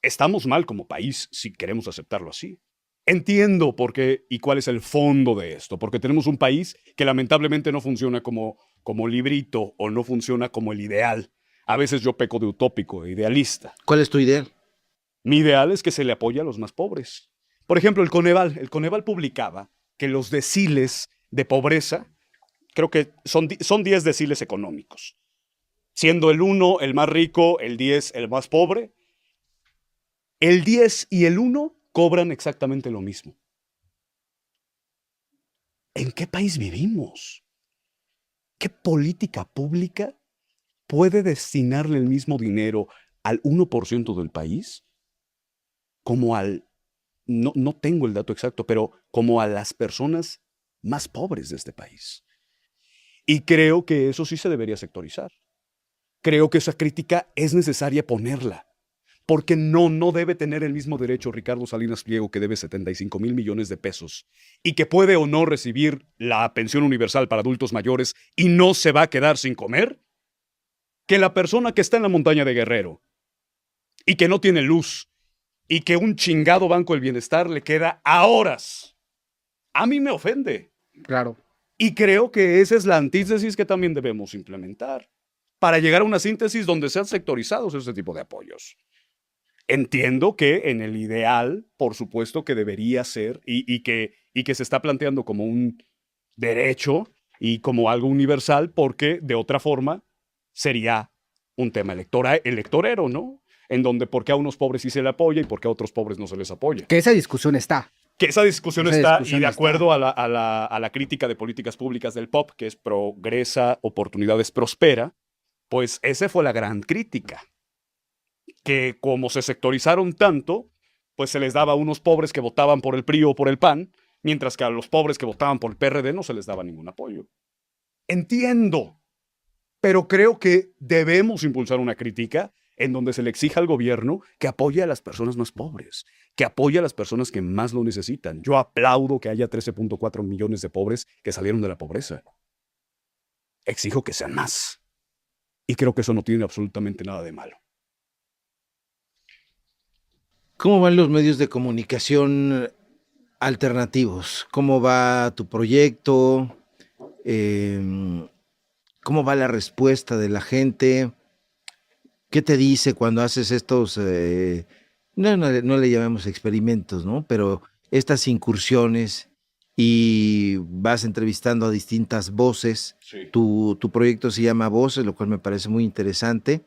Estamos mal como país si queremos aceptarlo así. Entiendo por qué y cuál es el fondo de esto, porque tenemos un país que lamentablemente no funciona como librito o no funciona como el ideal. A veces yo peco de utópico, de idealista. ¿Cuál es tu ideal? Mi ideal es que se le apoye a los más pobres. Por ejemplo, el Coneval publicaba que los deciles de pobreza, creo que son 10 deciles económicos, siendo el 1 el más rico, el 10 el más pobre. El 10 y el 1 cobran exactamente lo mismo. ¿En qué país vivimos? ¿Qué política pública puede destinarle el mismo dinero al 1% del país como no tengo el dato exacto, pero como a las personas más pobres de este país? Y creo que eso sí se debería sectorizar. Creo que esa crítica es necesaria ponerla. Porque no debe tener el mismo derecho Ricardo Salinas Pliego, que debe 75,000 millones de pesos y que puede o no recibir la pensión universal para adultos mayores y no se va a quedar sin comer, que la persona que está en la montaña de Guerrero y que no tiene luz y que un chingado Banco del Bienestar le queda a horas. A mí me ofende. Claro. Y creo que esa es la antítesis que también debemos implementar para llegar a una síntesis donde sean sectorizados ese tipo de apoyos. Entiendo que en el ideal, por supuesto que debería ser y que se está planteando como un derecho y como algo universal, porque de otra forma sería un tema electorero, ¿no? En donde por qué a unos pobres sí se le apoya y por qué a otros pobres no se les apoya. Que esa discusión está. Que esa discusión está, y de acuerdo a la crítica de políticas públicas del POP, que es Progresa, Oportunidades, Prospera, pues esa fue la gran crítica. Que como se sectorizaron tanto, pues se les daba a unos pobres que votaban por el PRI o por el PAN, mientras que a los pobres que votaban por el PRD no se les daba ningún apoyo. Entiendo, pero creo que debemos impulsar una crítica en donde se le exija al gobierno que apoye a las personas más pobres, que apoye a las personas que más lo necesitan. Yo aplaudo que haya 13.4 millones de pobres que salieron de la pobreza. Exijo que sean más. Y creo que eso no tiene absolutamente nada de malo. ¿Cómo van los medios de comunicación alternativos? ¿Cómo va tu proyecto? ¿Cómo va la respuesta de la gente? ¿Qué te dice cuando haces estos, no le llamamos experimentos, ¿no? Pero estas incursiones y vas entrevistando a distintas voces? Sí. Tu proyecto se llama Voces, lo cual me parece muy interesante.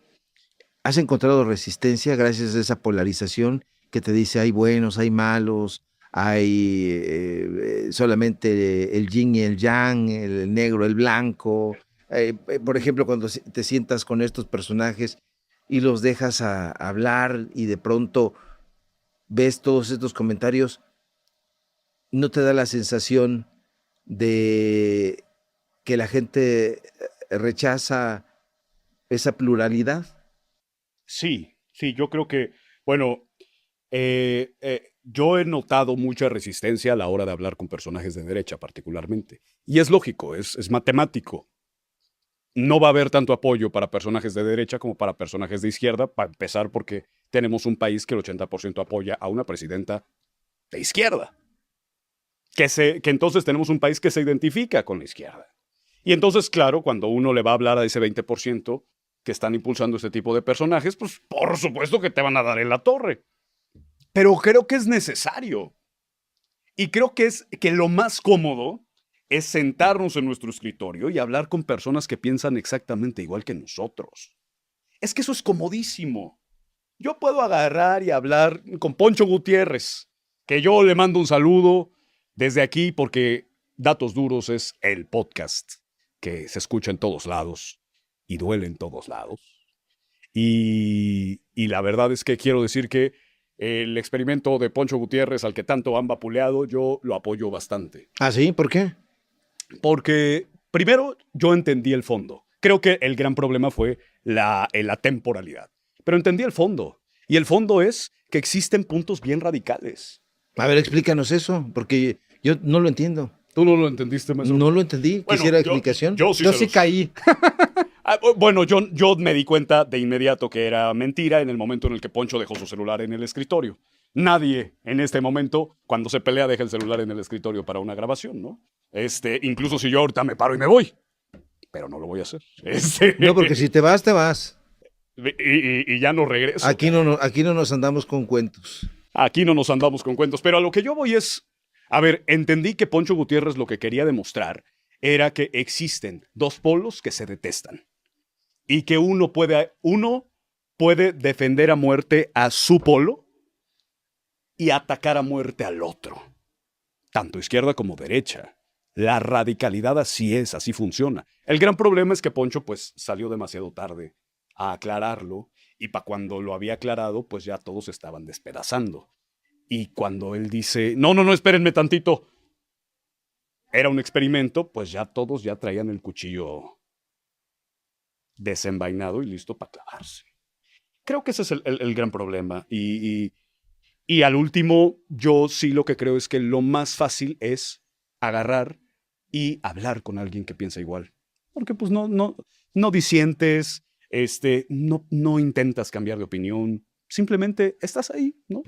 ¿Has encontrado resistencia gracias a esa polarización que te dice hay buenos, hay malos, hay solamente el yin y el yang, el negro, el blanco? Por ejemplo, cuando te sientas con estos personajes y los dejas hablar y de pronto ves todos estos comentarios, ¿no te da la sensación de que la gente rechaza esa pluralidad? Sí, yo creo que, bueno, yo he notado mucha resistencia a la hora de hablar con personajes de derecha particularmente. Y es lógico, es matemático. No va a haber tanto apoyo para personajes de derecha como para personajes de izquierda, para empezar porque tenemos un país que el 80% apoya a una presidenta de izquierda. que entonces tenemos un país que se identifica con la izquierda. Y entonces, claro, cuando uno le va a hablar a ese 20% que están impulsando este tipo de personajes, pues por supuesto que te van a dar en la torre. Pero creo que es necesario. Y creo que lo más cómodo es sentarnos en nuestro escritorio y hablar con personas que piensan exactamente igual que nosotros. Es que eso es comodísimo. Yo puedo agarrar y hablar con Poncho Gutiérrez, que yo le mando un saludo desde aquí porque Datos Duros es el podcast que se escucha en todos lados y duele en todos lados. Y la verdad es que quiero decir que el experimento de Poncho Gutiérrez, al que tanto han vapuleado, yo lo apoyo bastante. ¿Ah, sí? ¿Por qué? Porque, primero, yo entendí el fondo. Creo que el gran problema fue la temporalidad. Pero entendí el fondo. Y el fondo es que existen puntos bien radicales. A ver, explícanos eso, porque yo no lo entiendo. ¿Tú no lo entendiste, Maestro? No lo entendí. Bueno, ¿Quisiera explicación? Yo sí caí. Bueno, yo me di cuenta de inmediato que era mentira en el momento en el que Poncho dejó su celular en el escritorio. Nadie en este momento, cuando se pelea, deja el celular en el escritorio para una grabación, ¿no? Incluso si yo ahorita me paro y me voy. Pero no lo voy a hacer. No, porque si te vas, te vas. Y ya no regreso. Aquí no nos andamos con cuentos. Aquí no nos andamos con cuentos. Pero a lo que yo voy es... A ver, entendí que Poncho Gutiérrez lo que quería demostrar era que existen dos polos que se detestan. Y que uno puede defender a muerte a su polo y atacar a muerte al otro. Tanto izquierda como derecha. La radicalidad así es, así funciona. El gran problema es que Poncho pues salió demasiado tarde a aclararlo y para cuando lo había aclarado pues ya todos estaban despedazando. Y cuando él dice, no, espérenme tantito, era un experimento, pues ya todos ya traían el cuchillo desenvainado y listo para clavarse. Creo que ese es el gran problema. Y al último, yo sí lo que creo es que lo más fácil es agarrar y hablar con alguien que piensa igual. Porque pues no disientes, no intentas cambiar de opinión, simplemente estás ahí, ¿no?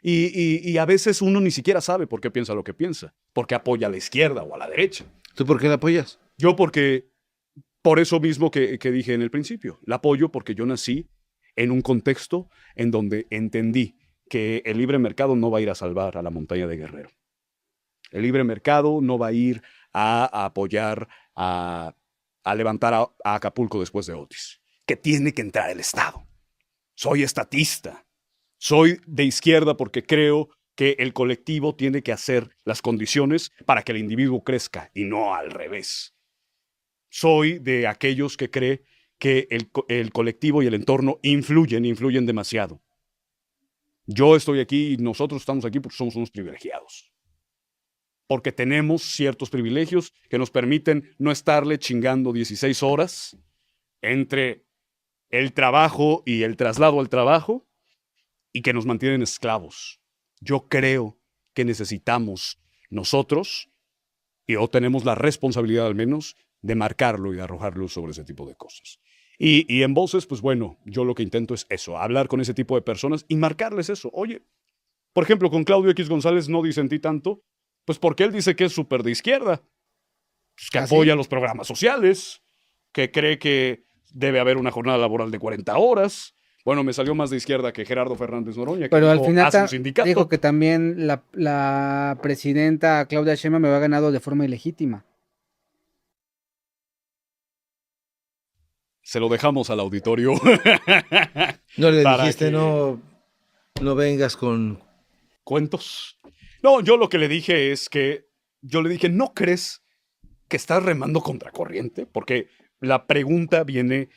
Y a veces uno ni siquiera sabe por qué piensa lo que piensa, porque apoya a la izquierda o a la derecha. ¿Tú por qué la apoyas? Yo por eso mismo que dije en el principio, la apoyo porque yo nací en un contexto en donde entendí que el libre mercado no va a ir a salvar a la montaña de Guerrero. El libre mercado no va a ir a apoyar, a levantar a Acapulco después de Otis. Que tiene que entrar el Estado. Soy estatista. Soy de izquierda porque creo que el colectivo tiene que hacer las condiciones para que el individuo crezca y no al revés. Soy de aquellos que cree que el colectivo y el entorno influyen demasiado. Yo estoy aquí y nosotros estamos aquí porque somos unos privilegiados. Porque tenemos ciertos privilegios que nos permiten no estarle chingando 16 horas entre el trabajo y el traslado al trabajo y que nos mantienen esclavos. Yo creo que necesitamos nosotros, o tenemos la responsabilidad al menos, de marcarlo y de arrojar luz sobre ese tipo de cosas. Y en Voces, pues bueno, yo lo que intento es eso, hablar con ese tipo de personas y marcarles eso. Oye, por ejemplo, con Claudio X González no disentí tanto, pues porque él dice que es súper de izquierda, pues que apoya los programas sociales, que cree que debe haber una jornada laboral de 40 horas. Bueno, me salió más de izquierda que Gerardo Fernández Noroña, que pero al final hace un sindicato. dijo que también la presidenta Claudia Sheinbaum me había ganado de forma ilegítima. Se lo dejamos al auditorio. No le Para dijiste, que- no vengas con... ¿Cuentos? No, yo lo que le dije es que, yo le dije, ¿no crees que estás remando contra corriente? Porque la pregunta viene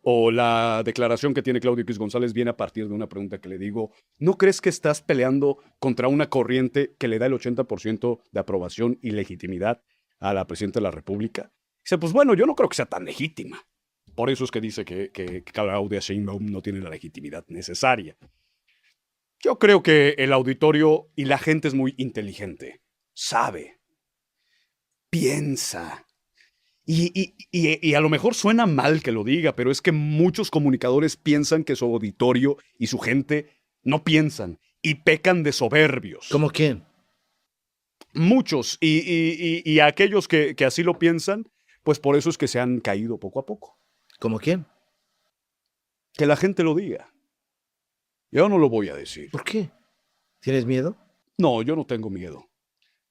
o la declaración que tiene Claudio X González viene a partir de una pregunta que le digo, ¿no crees que estás peleando contra una corriente que le da el 80% de aprobación y legitimidad a la presidenta de la República? Dice, pues bueno, yo no creo que sea tan legítima. Por eso es que dice que Claudia Sheinbaum no tiene la legitimidad necesaria. Yo creo que el auditorio y la gente es muy inteligente. Sabe. Piensa. Y a lo mejor suena mal que lo diga, pero es que muchos comunicadores piensan que su auditorio y su gente no piensan y pecan de soberbios. ¿Cómo quién? Muchos. Y aquellos que así lo piensan, pues por eso es que se han caído poco a poco. ¿Cómo quién? Que la gente lo diga. Yo no lo voy a decir. ¿Por qué? ¿Tienes miedo? No, yo no tengo miedo.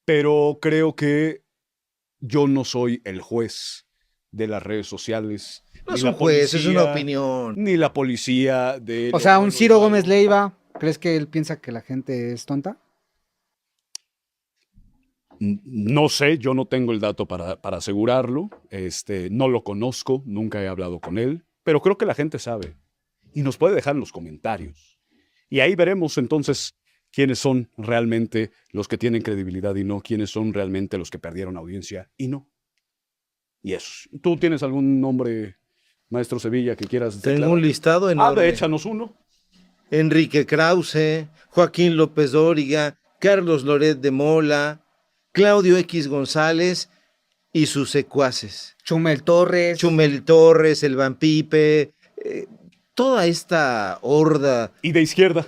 Pero creo que yo no soy el juez de las redes sociales. No ni es la un juez, es una policía, opinión. Ni la policía de... O sea, un Ciro Gómez Leiva, ¿crees que él piensa que la gente es tonta? No sé, yo no tengo el dato para asegurarlo. No lo conozco, nunca he hablado con él, pero creo que la gente sabe. Y nos puede dejar en los comentarios. Y ahí veremos entonces quiénes son realmente los que tienen credibilidad y no, quiénes son realmente los que perdieron audiencia y no. Y eso. ¿Tú tienes algún nombre, maestro Sevilla, que quieras Tengo declarar? un listado enorme. Échanos uno. Enrique Krause, Joaquín López Dóriga, Carlos Loret de Mola, Claudio X González y sus secuaces. Chumel Torres. Chumel Torres, el Van Pipe, toda esta horda. Y de izquierda.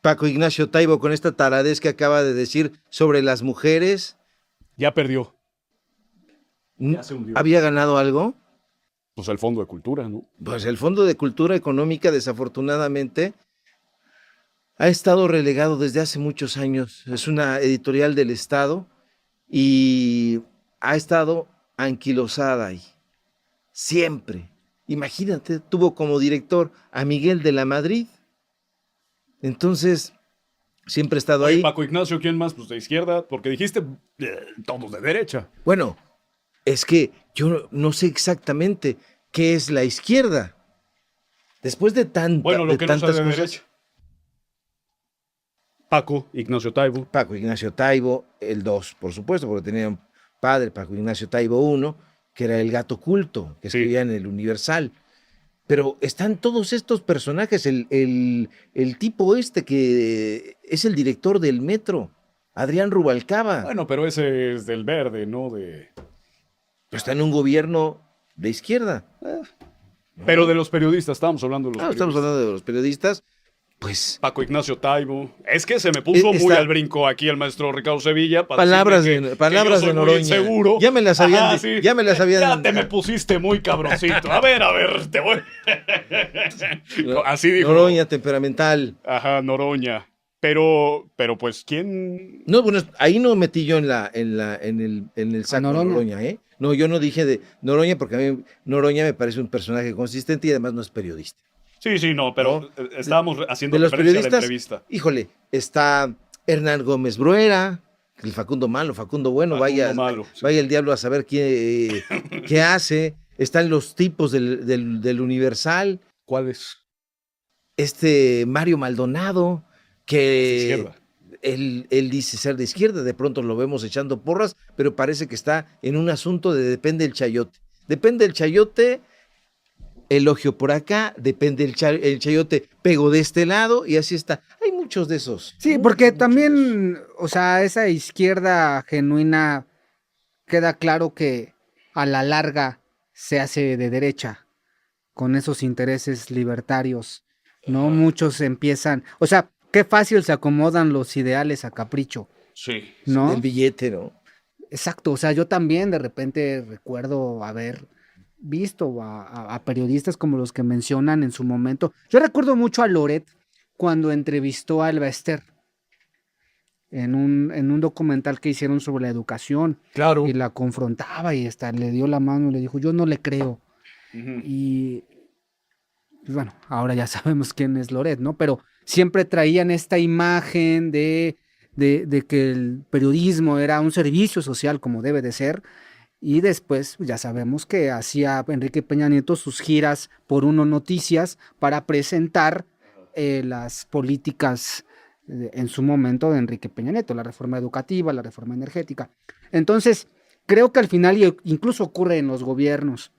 Paco Ignacio Taibo con esta taradez que acaba de decir sobre las mujeres. Ya perdió. Ya se hundió. ¿Había ganado algo? Pues el Fondo de Cultura, ¿no? Pues el Fondo de Cultura Económica, desafortunadamente, ha estado relegado desde hace muchos años. Es una editorial del Estado y ha estado anquilosada ahí. Siempre. Imagínate, tuvo como director a Miguel de la Madrid. Entonces, siempre ha estado Oye, ahí. Paco Ignacio, ¿quién más? Pues de izquierda, porque dijiste todos de derecha. Bueno, es que yo no sé exactamente qué es la izquierda. Después de, Bueno, lo que no tantas sabe de cosas. derecha. Paco Ignacio Taibo. Paco Ignacio Taibo, el 2, por supuesto, porque tenía un padre, Paco Ignacio Taibo 1, que era el gato culto, que Sí. escribía en el Universal. Pero están todos estos personajes, el tipo este que es el director del metro, Adrián Rubalcaba, Bueno, pero ese es del verde, ¿no? está en un gobierno de izquierda. Pero de los periodistas, estábamos hablando de los Estamos periodistas. hablando de los periodistas, pues Paco Ignacio Taibo. Es que se me puso muy Está- al brinco aquí el maestro Ricardo Sevilla. para palabras decirme de, que palabras yo de soy muy Noroña. inseguro. Ya me las habían, Ajá, sí. ya me las habían. Ya te me pusiste muy cabroncito. A ver, te voy. Así dijo. Noroña temperamental. Ajá, Noroña. Pero pues, ¿quién? No, bueno, ahí no metí yo en el saco de Noroña. Noroña, ¿eh? No, yo no dije de Noroña porque a mí Noroña me parece un personaje consistente y además no es periodista. Sí, no, pero No. estábamos haciendo De los referencia a la periodistas, entrevista. híjole, está Hernán Gómez Bruera, el Facundo Malo, Facundo Bueno, Facundo Malo, sí. vaya el diablo a saber qué hace. Están los tipos del Universal, ¿Cuál es? Mario Maldonado, De que izquierda. él dice ser de izquierda, de pronto lo vemos echando porras, pero parece que está en un asunto de depende el chayote. Depende el chayote, elogio por acá, depende el chayote, pego de este lado y así está. Hay muchos de esos. Sí, porque también, o sea, esa izquierda genuina queda claro que a la larga se hace de derecha con esos intereses libertarios, ¿no? Muchos empiezan, o sea, qué fácil se acomodan los ideales a capricho, Sí. ¿no? El billete, ¿no? Exacto, o sea, yo también de repente recuerdo haber visto a periodistas como los que mencionan en su momento. Yo recuerdo mucho a Loret cuando entrevistó a Alba Ester en un documental que hicieron sobre la educación Claro. y la confrontaba y hasta le dio la mano y le dijo, yo no le creo. Ujú. Y pues, bueno, ahora ya sabemos quién es Loret, ¿no? Pero siempre traían esta imagen de que el periodismo era un servicio social como debe de ser. Y después ya sabemos que hacía Enrique Peña Nieto sus giras por Uno Noticias para presentar las políticas en su momento de Enrique Peña Nieto, la reforma educativa, la reforma energética. Entonces, creo que al final incluso ocurre en los gobiernos.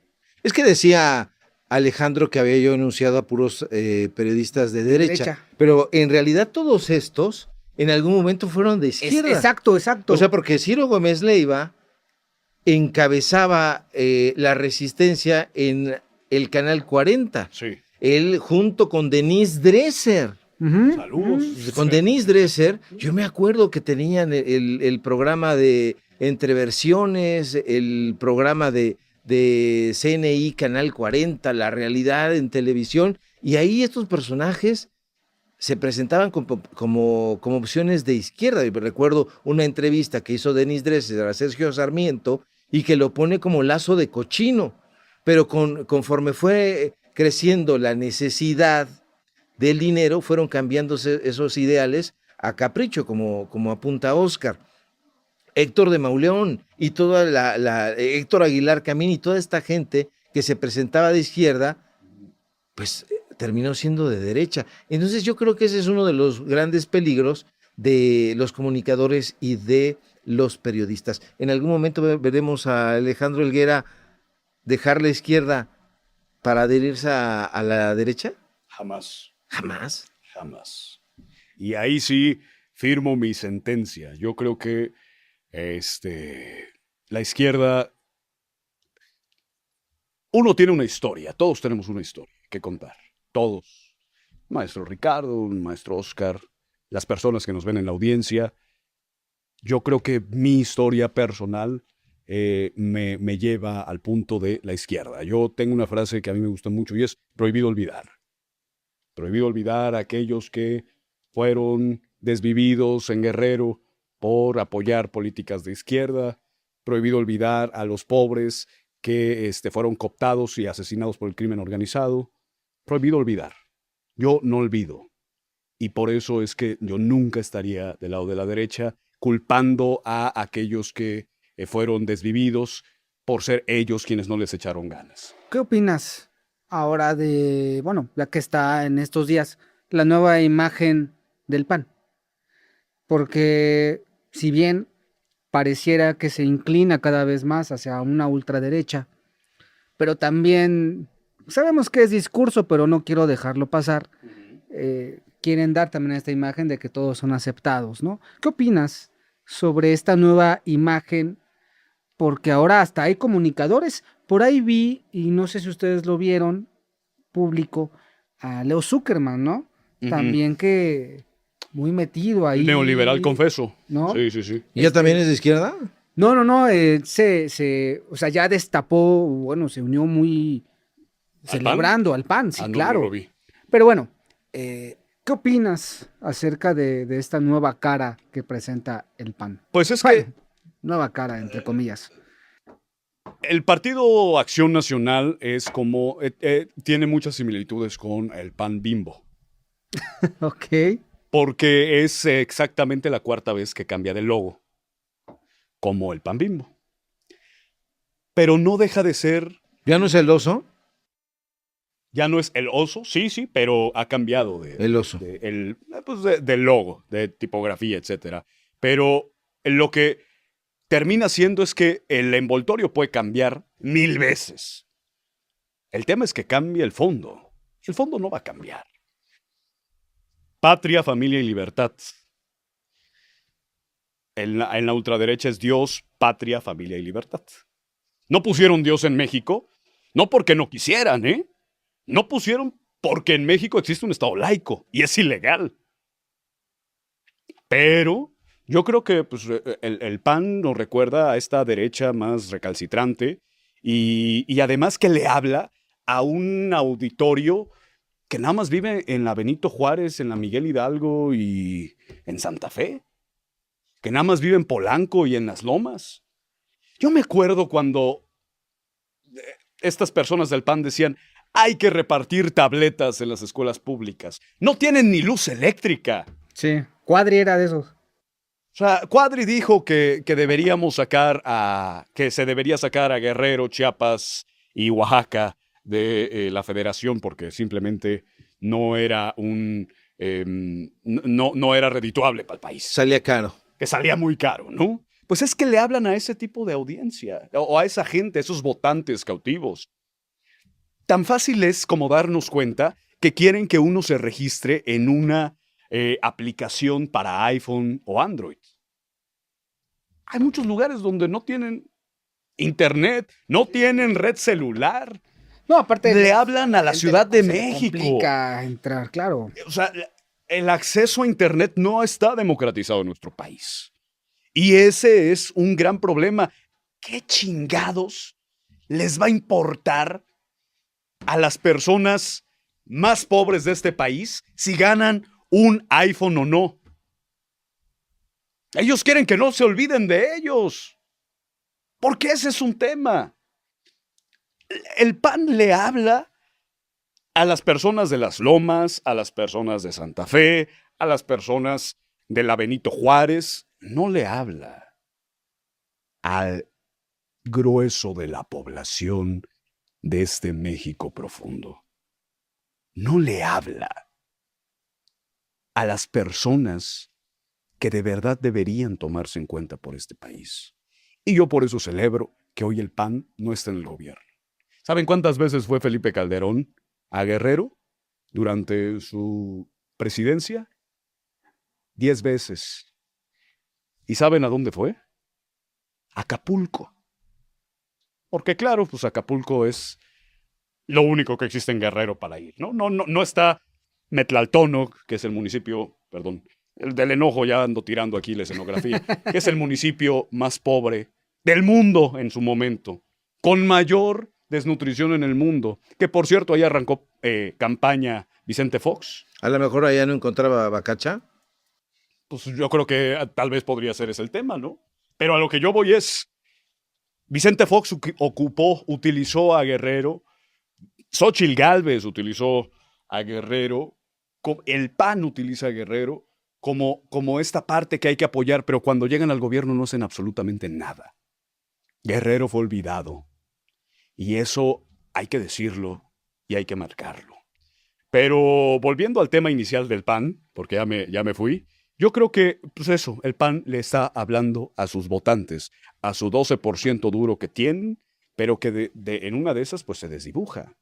Es que decía Alejandro que había yo anunciado a puros periodistas de derecha, pero en realidad todos estos en algún momento fueron de izquierda. Exacto. O sea, porque Ciro Gómez Leiva encabezaba la resistencia en el Canal 40. Sí. Él junto con Denise Dresser. Ujú. Saludos. Con Denise Dresser, yo me acuerdo que tenían el programa de Entre Versiones, el programa de CNI Canal 40, La Realidad en televisión, y ahí estos personajes se presentaban como opciones de izquierda. Y recuerdo una entrevista que hizo Denise Dresser a Sergio Sarmiento y que lo pone como lazo de cochino, pero conforme fue creciendo la necesidad del dinero, fueron cambiándose esos ideales a capricho, como apunta Oscar. Héctor de Mauleón y toda Héctor Aguilar Camín y toda esta gente que se presentaba de izquierda, pues terminó siendo de derecha. Entonces yo creo que ese es uno de los grandes peligros de los comunicadores y de los periodistas. En algún momento veremos a Alejandro Helguera dejar la izquierda para adherirse a la derecha. Jamás. Jamás. Jamás. Y ahí sí firmo mi sentencia. Yo creo que la izquierda, uno tiene una historia, todos tenemos una historia que contar, todos. Maestro Ricardo, maestro Oscar, las personas que nos ven en la audiencia. Yo creo que mi historia personal me lleva al punto de la izquierda. Yo tengo una frase que a mí me gusta mucho y es prohibido olvidar. Prohibido olvidar a aquellos que fueron desvividos en Guerrero por apoyar políticas de izquierda. Prohibido olvidar a los pobres que fueron cooptados y asesinados por el crimen organizado. Prohibido olvidar. Yo no olvido. Y por eso es que yo nunca estaría del lado de la derecha culpando a aquellos que fueron desvividos por ser ellos quienes no les echaron ganas. ¿Qué opinas ahora de, bueno, ya que está en estos días, la nueva imagen del PAN? Porque si bien pareciera que se inclina cada vez más hacia una ultraderecha, pero también sabemos que es discurso, pero no quiero dejarlo pasar. Quieren dar también esta imagen de que todos son aceptados, ¿no? ¿Qué opinas sobre esta nueva imagen? Porque ahora hasta hay comunicadores. Por ahí vi, y no sé si ustedes lo vieron, público, a Leo Zuckerman, ¿no? También que muy metido ahí. Neoliberal, confeso. ¿No? Sí, sí, sí. ¿Y ya también es de izquierda? No, o sea, ya destapó, bueno, se unió muy celebrando al PAN, sí, Ah, no, claro. no lo vi. Pero bueno, ¿qué opinas acerca de esta nueva cara que presenta el PAN? Pues es Bueno, que nueva cara, entre comillas. el Partido Acción Nacional es como, tiene muchas similitudes con el PAN Bimbo, Ok. porque es exactamente la cuarta vez que cambia de logo, como el PAN Bimbo. Pero no deja de ser, ¿Ya no es el oso? ya no es el oso, sí, pero ha cambiado El oso. del logo, de tipografía, etcétera. Pero lo que termina siendo es que el envoltorio puede cambiar 1000 veces. El tema es que cambia el fondo. El fondo no va a cambiar. Patria, familia y libertad. En la ultraderecha es Dios, patria, familia y libertad. No pusieron Dios en México, no porque no quisieran, ¿eh? No pusieron porque en México existe un Estado laico y es ilegal. Pero yo creo que pues, el PAN nos recuerda a esta derecha más recalcitrante y además que le habla a un auditorio que nada más vive en la Benito Juárez, en la Miguel Hidalgo y en Santa Fe, que nada más vive en Polanco y en Las Lomas. Yo me acuerdo cuando estas personas del PAN decían, hay que repartir tabletas en las escuelas públicas. No tienen ni luz eléctrica. Sí, Cuadri era de esos. O sea, Cuadri dijo que deberíamos que se debería sacar a Guerrero, Chiapas y Oaxaca de la federación porque simplemente no era no era redituable para el país. Salía caro. Que salía muy caro, ¿no? Pues es que le hablan a ese tipo de audiencia o a esa gente, a esos votantes cautivos. Tan fácil es como darnos cuenta que quieren que uno se registre en una aplicación para iPhone o Android. Hay muchos lugares donde no tienen internet, no tienen red celular. No, aparte le hablan a la Ciudad de se le México. complica entrar, claro. O sea, el acceso a Internet no está democratizado en nuestro país. Y ese es un gran problema. ¿Qué chingados les va a importar a las personas más pobres de este país si ganan un iPhone o no? Ellos quieren que no se olviden de ellos, porque ese es un tema. El PAN le habla a las personas de Las Lomas, a las personas de Santa Fe, a las personas de la Benito Juárez. No le habla al grueso de la población de este México profundo. No le habla a las personas que de verdad deberían tomarse en cuenta por este país. Y yo por eso celebro que hoy el PAN no está en el gobierno. ¿Saben cuántas veces fue Felipe Calderón a Guerrero durante su presidencia? 10 veces. ¿Y saben a dónde fue? Acapulco. Porque claro, pues Acapulco es lo único que existe en Guerrero para ir, ¿no? No está Metlaltónoc, que es el municipio, perdón, el del enojo, ya ando tirando aquí la escenografía, que es el municipio más pobre del mundo en su momento, con mayor desnutrición en el mundo, que por cierto ahí arrancó campaña Vicente Fox. A lo mejor allá no encontraba bacacha. Pues yo creo que tal vez podría ser ese el tema, ¿no? Pero a lo que yo voy es, Vicente Fox utilizó a Guerrero, Xóchitl Gálvez utilizó a Guerrero, el PAN utiliza a Guerrero como esta parte que hay que apoyar, pero cuando llegan al gobierno no hacen absolutamente nada. Guerrero fue olvidado. Y eso hay que decirlo y hay que marcarlo. Pero volviendo al tema inicial del PAN, porque ya me fui, yo creo que, pues eso, el PAN le está hablando a sus votantes, a su 12% duro que tienen, pero que en una de esas pues se desdibuja.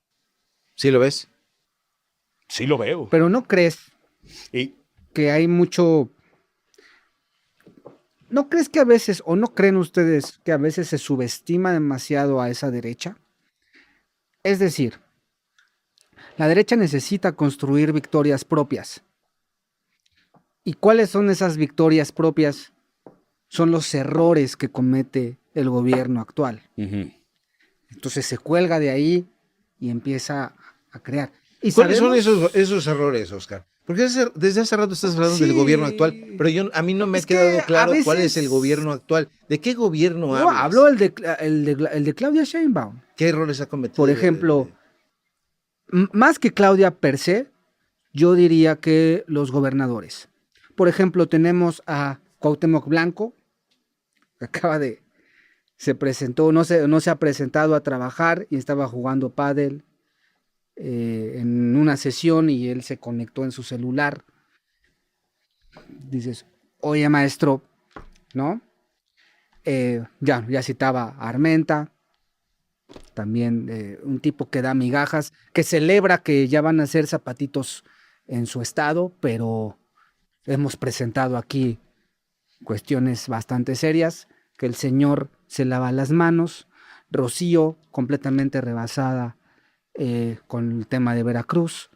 ¿Sí lo ves? Sí lo veo. Pero ¿no crees Y que hay mucho... ¿No crees que a veces, o no creen ustedes que a veces se subestima demasiado a esa derecha? Es decir, la derecha necesita construir victorias propias. ¿Y cuáles son esas victorias propias? Son los errores que comete el gobierno actual. Entonces se cuelga de ahí y empieza a crear. ¿Y ¿Cuáles sabemos? son esos errores, Oscar? Porque desde hace rato estás hablando del gobierno actual, pero a mí no me ha quedado claro cuál es el gobierno actual. ¿De qué gobierno No, hablas? habló el de Claudia Sheinbaum. ¿Qué errores ha cometido? Por ejemplo, más que Claudia per se, yo diría que los gobernadores. Por ejemplo, tenemos a Cuauhtémoc Blanco, que se presentó, no se ha presentado a trabajar y estaba jugando pádel en una sesión y él se conectó en su celular. Dices, oye maestro, ¿no? Ya citaba a Armenta, también un tipo que da migajas, que celebra que ya van a hacer zapatitos en su estado, pero hemos presentado aquí cuestiones bastante serias, que el señor se lava las manos. Rocío, completamente rebasada con el tema de Veracruz.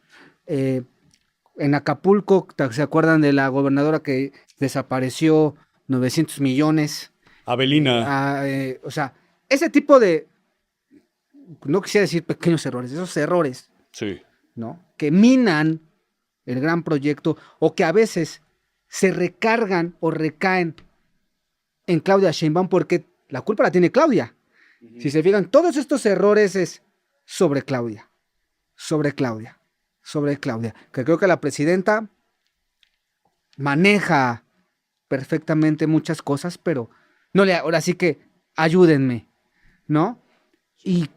En Acapulco, ¿se acuerdan de la gobernadora que desapareció 900 millones? Avelina. O sea, ese tipo de, no quisiera decir pequeños errores, esos errores, Sí. ¿no? Que minan el gran proyecto o que a veces se recargan o recaen en Claudia Sheinbaum porque la culpa la tiene Claudia. Si se fijan, todos estos errores es sobre Claudia, que creo que la presidenta maneja perfectamente muchas cosas, pero ahora sí que ayúdenme, ¿no? Y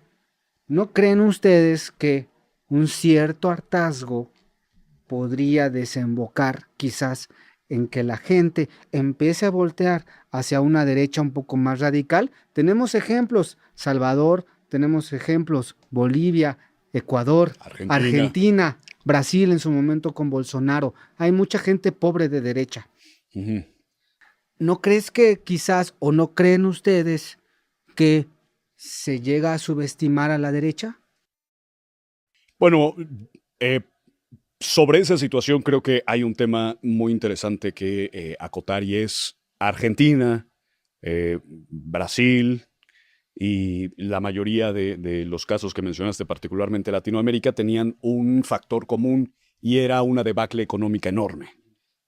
¿no creen ustedes que un cierto hartazgo podría desembocar quizás en que la gente empiece a voltear hacia una derecha un poco más radical? Tenemos ejemplos, Salvador, tenemos ejemplos, Bolivia, Ecuador, Argentina, Brasil en su momento con Bolsonaro. Hay mucha gente pobre de derecha. ¿No crees que quizás, o no creen ustedes que se llega a subestimar a la derecha? Bueno, Sobre esa situación creo que hay un tema muy interesante que acotar y es Argentina, Brasil y la mayoría de los casos que mencionaste, particularmente Latinoamérica, tenían un factor común y era una debacle económica enorme.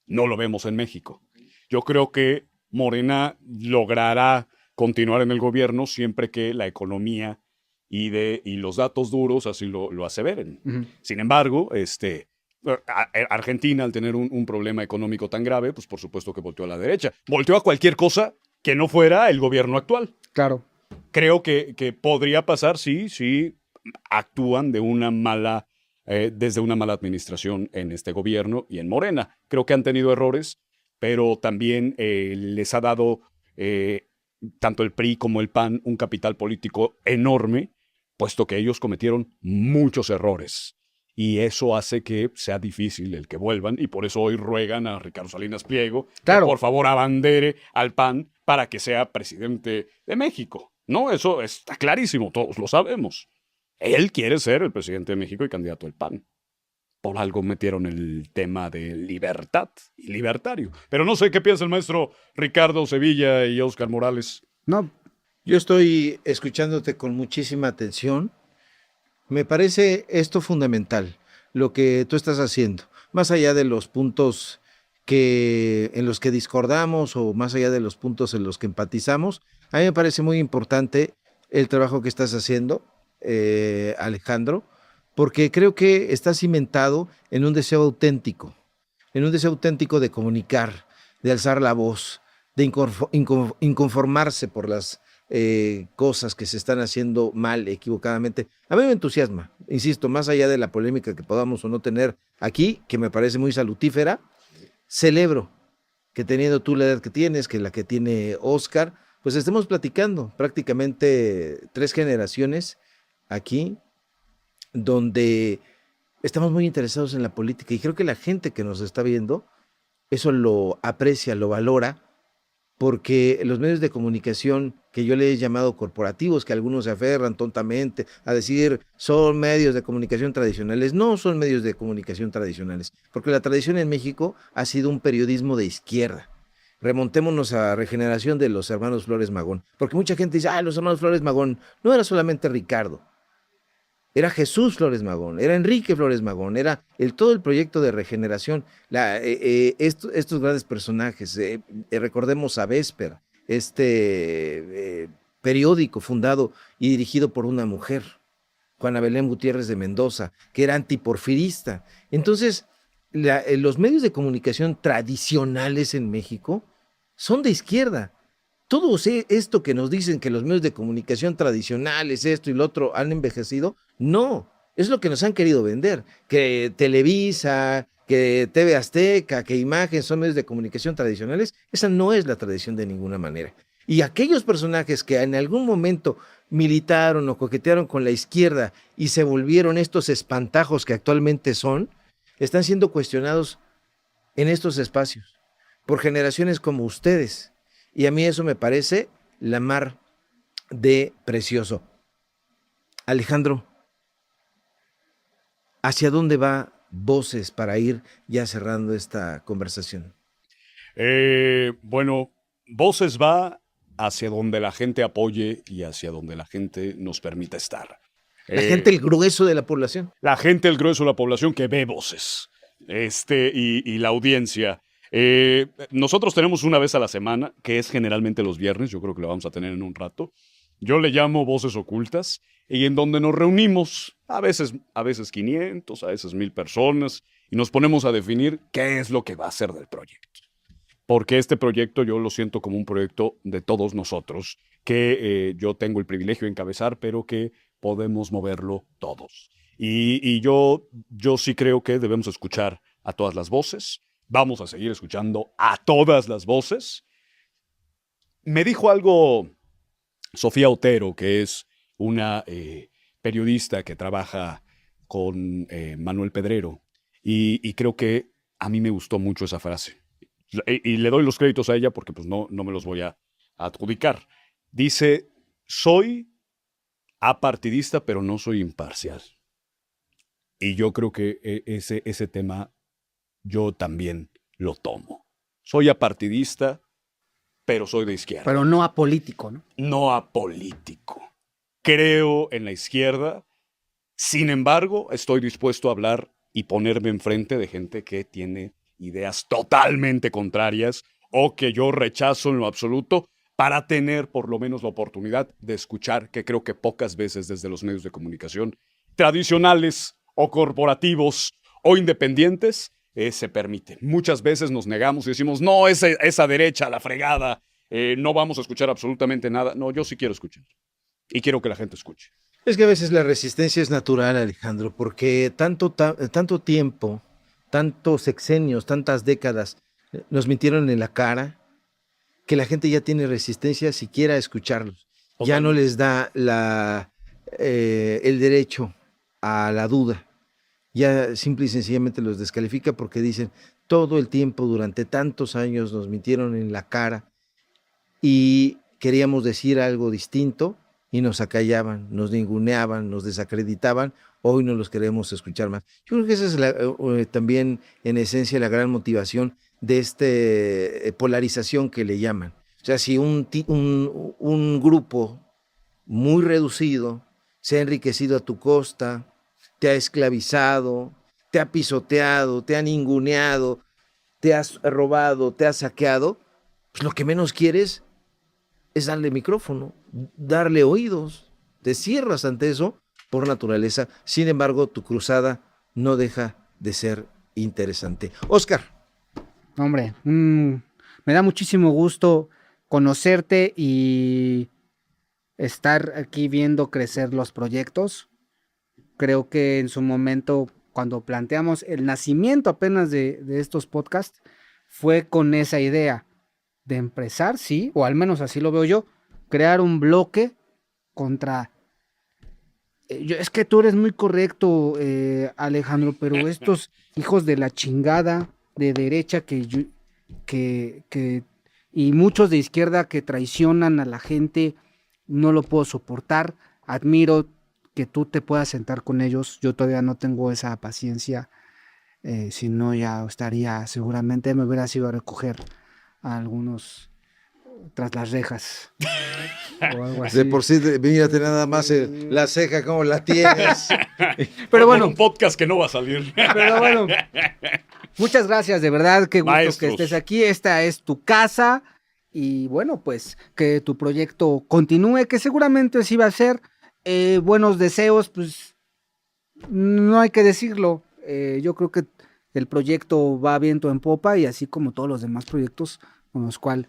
No lo vemos en México. Yo creo que Morena logrará continuar en el gobierno siempre que la economía y los datos duros así lo aseveren. Ujú. Sin embargo, Argentina, al tener un problema económico tan grave, pues por supuesto que volteó a la derecha. Volteó a cualquier cosa que no fuera el gobierno actual. Claro. Creo que podría pasar si actúan desde una mala administración en este gobierno y en Morena. Creo que han tenido errores, pero también les ha dado tanto el PRI como el PAN un capital político enorme, puesto que ellos cometieron muchos errores. Y eso hace que sea difícil el que vuelvan, y por eso hoy ruegan a Ricardo Salinas Pliego Claro. que por favor abandere al PAN para que sea presidente de México. No, eso está clarísimo, todos lo sabemos. Él quiere ser el presidente de México y candidato del PAN. Por algo metieron el tema de libertad y libertario. Pero no sé qué piensa el maestro Ricardo Sevilla y Óscar Morales. No, Yo estoy escuchándote con muchísima atención. Me parece esto fundamental, lo que tú estás haciendo, más allá de los puntos en los que discordamos o más allá de los puntos en los que empatizamos. A mí me parece muy importante el trabajo que estás haciendo, Alejandro, porque creo que está cimentado en un deseo auténtico, de comunicar, de alzar la voz, de inconformarse por las cosas que se están haciendo mal, equivocadamente. A mí me entusiasma, insisto, más allá de la polémica que podamos o no tener aquí, que me parece muy salutífera, celebro que teniendo tú la edad que tienes, que la que tiene Óscar, pues estemos platicando prácticamente 3 generaciones aquí, donde estamos muy interesados en la política y creo que la gente que nos está viendo eso lo aprecia, lo valora, porque los medios de comunicación que yo le he llamado corporativos, que algunos se aferran tontamente a decir son medios de comunicación tradicionales, no son medios de comunicación tradicionales, porque la tradición en México ha sido un periodismo de izquierda. Remontémonos a Regeneración de los hermanos Flores Magón, porque mucha gente dice, los hermanos Flores Magón, no era solamente Ricardo, era Jesús Flores Magón, era Enrique Flores Magón, era todo el proyecto de regeneración, estos grandes personajes. Recordemos a Vesper, periódico fundado y dirigido por una mujer, Juana Belén Gutiérrez de Mendoza, que era antiporfirista. Entonces, los medios de comunicación tradicionales en México son de izquierda. Todo esto que nos dicen que los medios de comunicación tradicionales, esto y lo otro, han envejecido, no, es lo que nos han querido vender, que Televisa, que TV Azteca, que Imagen son medios de comunicación tradicionales. Esa no es la tradición de ninguna manera. Y aquellos personajes que en algún momento militaron o coquetearon con la izquierda y se volvieron estos espantajos que actualmente son, están siendo cuestionados en estos espacios por generaciones como ustedes. Y a mí eso me parece la mar de precioso. Alejandro, ¿hacia dónde va Voces para ir ya cerrando esta conversación? Bueno, Voces va hacia donde la gente apoye y hacia donde la gente nos permita estar. La gente, el grueso de la población. La gente, el grueso de la población que ve Voces. Y la audiencia. Nosotros tenemos una vez a la semana, que es generalmente los viernes, yo creo que lo vamos a tener en un rato. Yo le llamo Voces Ocultas, y en donde nos reunimos, a veces 500, a veces 1000 personas, y nos ponemos a definir qué es lo que va a ser del proyecto. Porque este proyecto yo lo siento como un proyecto de todos nosotros, que yo tengo el privilegio de encabezar, pero que podemos moverlo todos. Y yo sí creo que debemos escuchar a todas las voces. Vamos a seguir escuchando a todas las voces. Me dijo algo Sofía Otero, que es una periodista que trabaja con Manuel Pedrero, y creo que a mí me gustó mucho esa frase. Y le doy los créditos a ella porque pues, no me los voy a adjudicar. Dice, soy apartidista, pero no soy imparcial. Y yo creo que ese tema yo también lo tomo. Soy apartidista, pero soy de izquierda. Pero no apolítico, ¿no? No apolítico. Creo en la izquierda. Sin embargo, estoy dispuesto a hablar y ponerme enfrente de gente que tiene ideas totalmente contrarias o que yo rechazo en lo absoluto para tener por lo menos la oportunidad de escuchar, que creo que pocas veces desde los medios de comunicación tradicionales o corporativos o independientes se permite. Muchas veces nos negamos y decimos, no, esa derecha, la fregada, no vamos a escuchar absolutamente nada. No, yo sí quiero escuchar y quiero que la gente escuche. Es que a veces la resistencia es natural, Alejandro, porque tanto tiempo, tantos sexenios, tantas décadas nos mintieron en la cara que la gente ya tiene resistencia siquiera a escucharlos. Ya no les da el derecho a la duda. Ya simple y sencillamente los descalifica porque dicen, todo el tiempo, durante tantos años nos mintieron en la cara y queríamos decir algo distinto y nos acallaban, nos ninguneaban, nos desacreditaban. Hoy no los queremos escuchar más. Yo creo que esa es también, en esencia, la gran motivación de esta polarización que le llaman. O sea, si un grupo muy reducido se ha enriquecido a tu costa, te ha esclavizado, te ha pisoteado, te ha ninguneado, te has robado, te has saqueado, pues lo que menos quieres es darle micrófono, darle oídos. Te cierras ante eso por naturaleza. Sin embargo, tu cruzada no deja de ser interesante. Óscar. Hombre, me da muchísimo gusto conocerte y estar aquí viendo crecer los proyectos. Creo que en su momento, cuando planteamos el nacimiento apenas de estos podcasts, fue con esa idea de empezar, sí, o al menos así lo veo yo, crear un bloque contra... es que tú eres muy correcto, Alejandro, pero estos hijos de la chingada de derecha y muchos de izquierda que traicionan a la gente, no lo puedo soportar. Admiro que tú te puedas sentar con ellos. Yo todavía no tengo esa paciencia, si no ya estaría, seguramente me hubiera ido a recoger a algunos tras las rejas o algo así. De por sí, mírate nada más la ceja como la tienes. Pero bueno, un podcast que no va a salir. Pero bueno, muchas gracias, de verdad, qué gusto Maestros. que estés aquí. Esta es tu casa y bueno, pues que tu proyecto continúe, que seguramente sí va a ser. Buenos deseos, pues no hay que decirlo. Yo creo que el proyecto va viento en popa y así como todos los demás proyectos con los cuales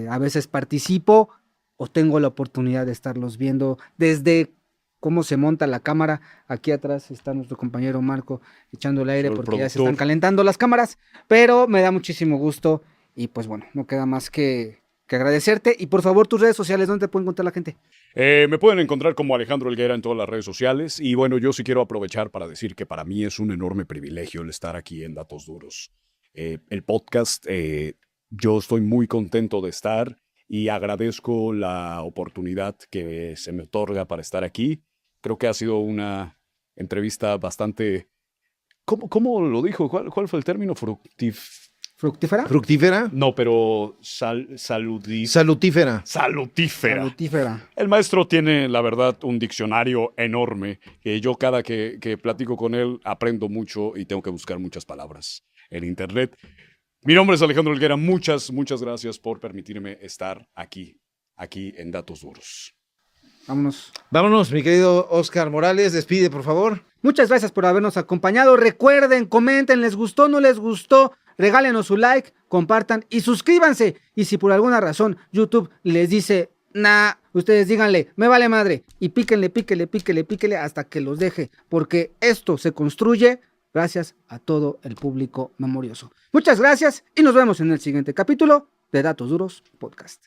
a veces participo o tengo la oportunidad de estarlos viendo desde cómo se monta la cámara. Aquí atrás está nuestro compañero Marco echando el aire porque ya se están calentando las cámaras, pero me da muchísimo gusto y pues bueno, no queda más que agradecerte. Y por favor, tus redes sociales, ¿dónde te puede encontrar la gente? Me pueden encontrar como Alejandro Helguera en todas las redes sociales. Y bueno, yo sí quiero aprovechar para decir que para mí es un enorme privilegio el estar aquí en Datos Duros. El podcast, yo estoy muy contento de estar y agradezco la oportunidad que se me otorga para estar aquí. Creo que ha sido una entrevista bastante... ¿Cómo lo dijo? ¿Cuál fue el término? ¿Fructífera? ¿Fructífera? No, pero Salutífera. Salutífera. El maestro tiene, la verdad, un diccionario enorme. Yo cada que platico con él aprendo mucho y tengo que buscar muchas palabras en internet. Mi nombre es Alejandro Helguera. Muchas gracias por permitirme estar aquí en Datos Duros. Vámonos, mi querido Óscar Morales. Despide, por favor. Muchas gracias por habernos acompañado. Recuerden, comenten, les gustó, no les gustó. Regálenos su like, compartan y suscríbanse. Y si por alguna razón YouTube les dice, nah, ustedes díganle, me vale madre. Y píquenle hasta que los deje. Porque esto se construye gracias a todo el público memorioso. Muchas gracias y nos vemos en el siguiente capítulo de Datos Duros Podcast.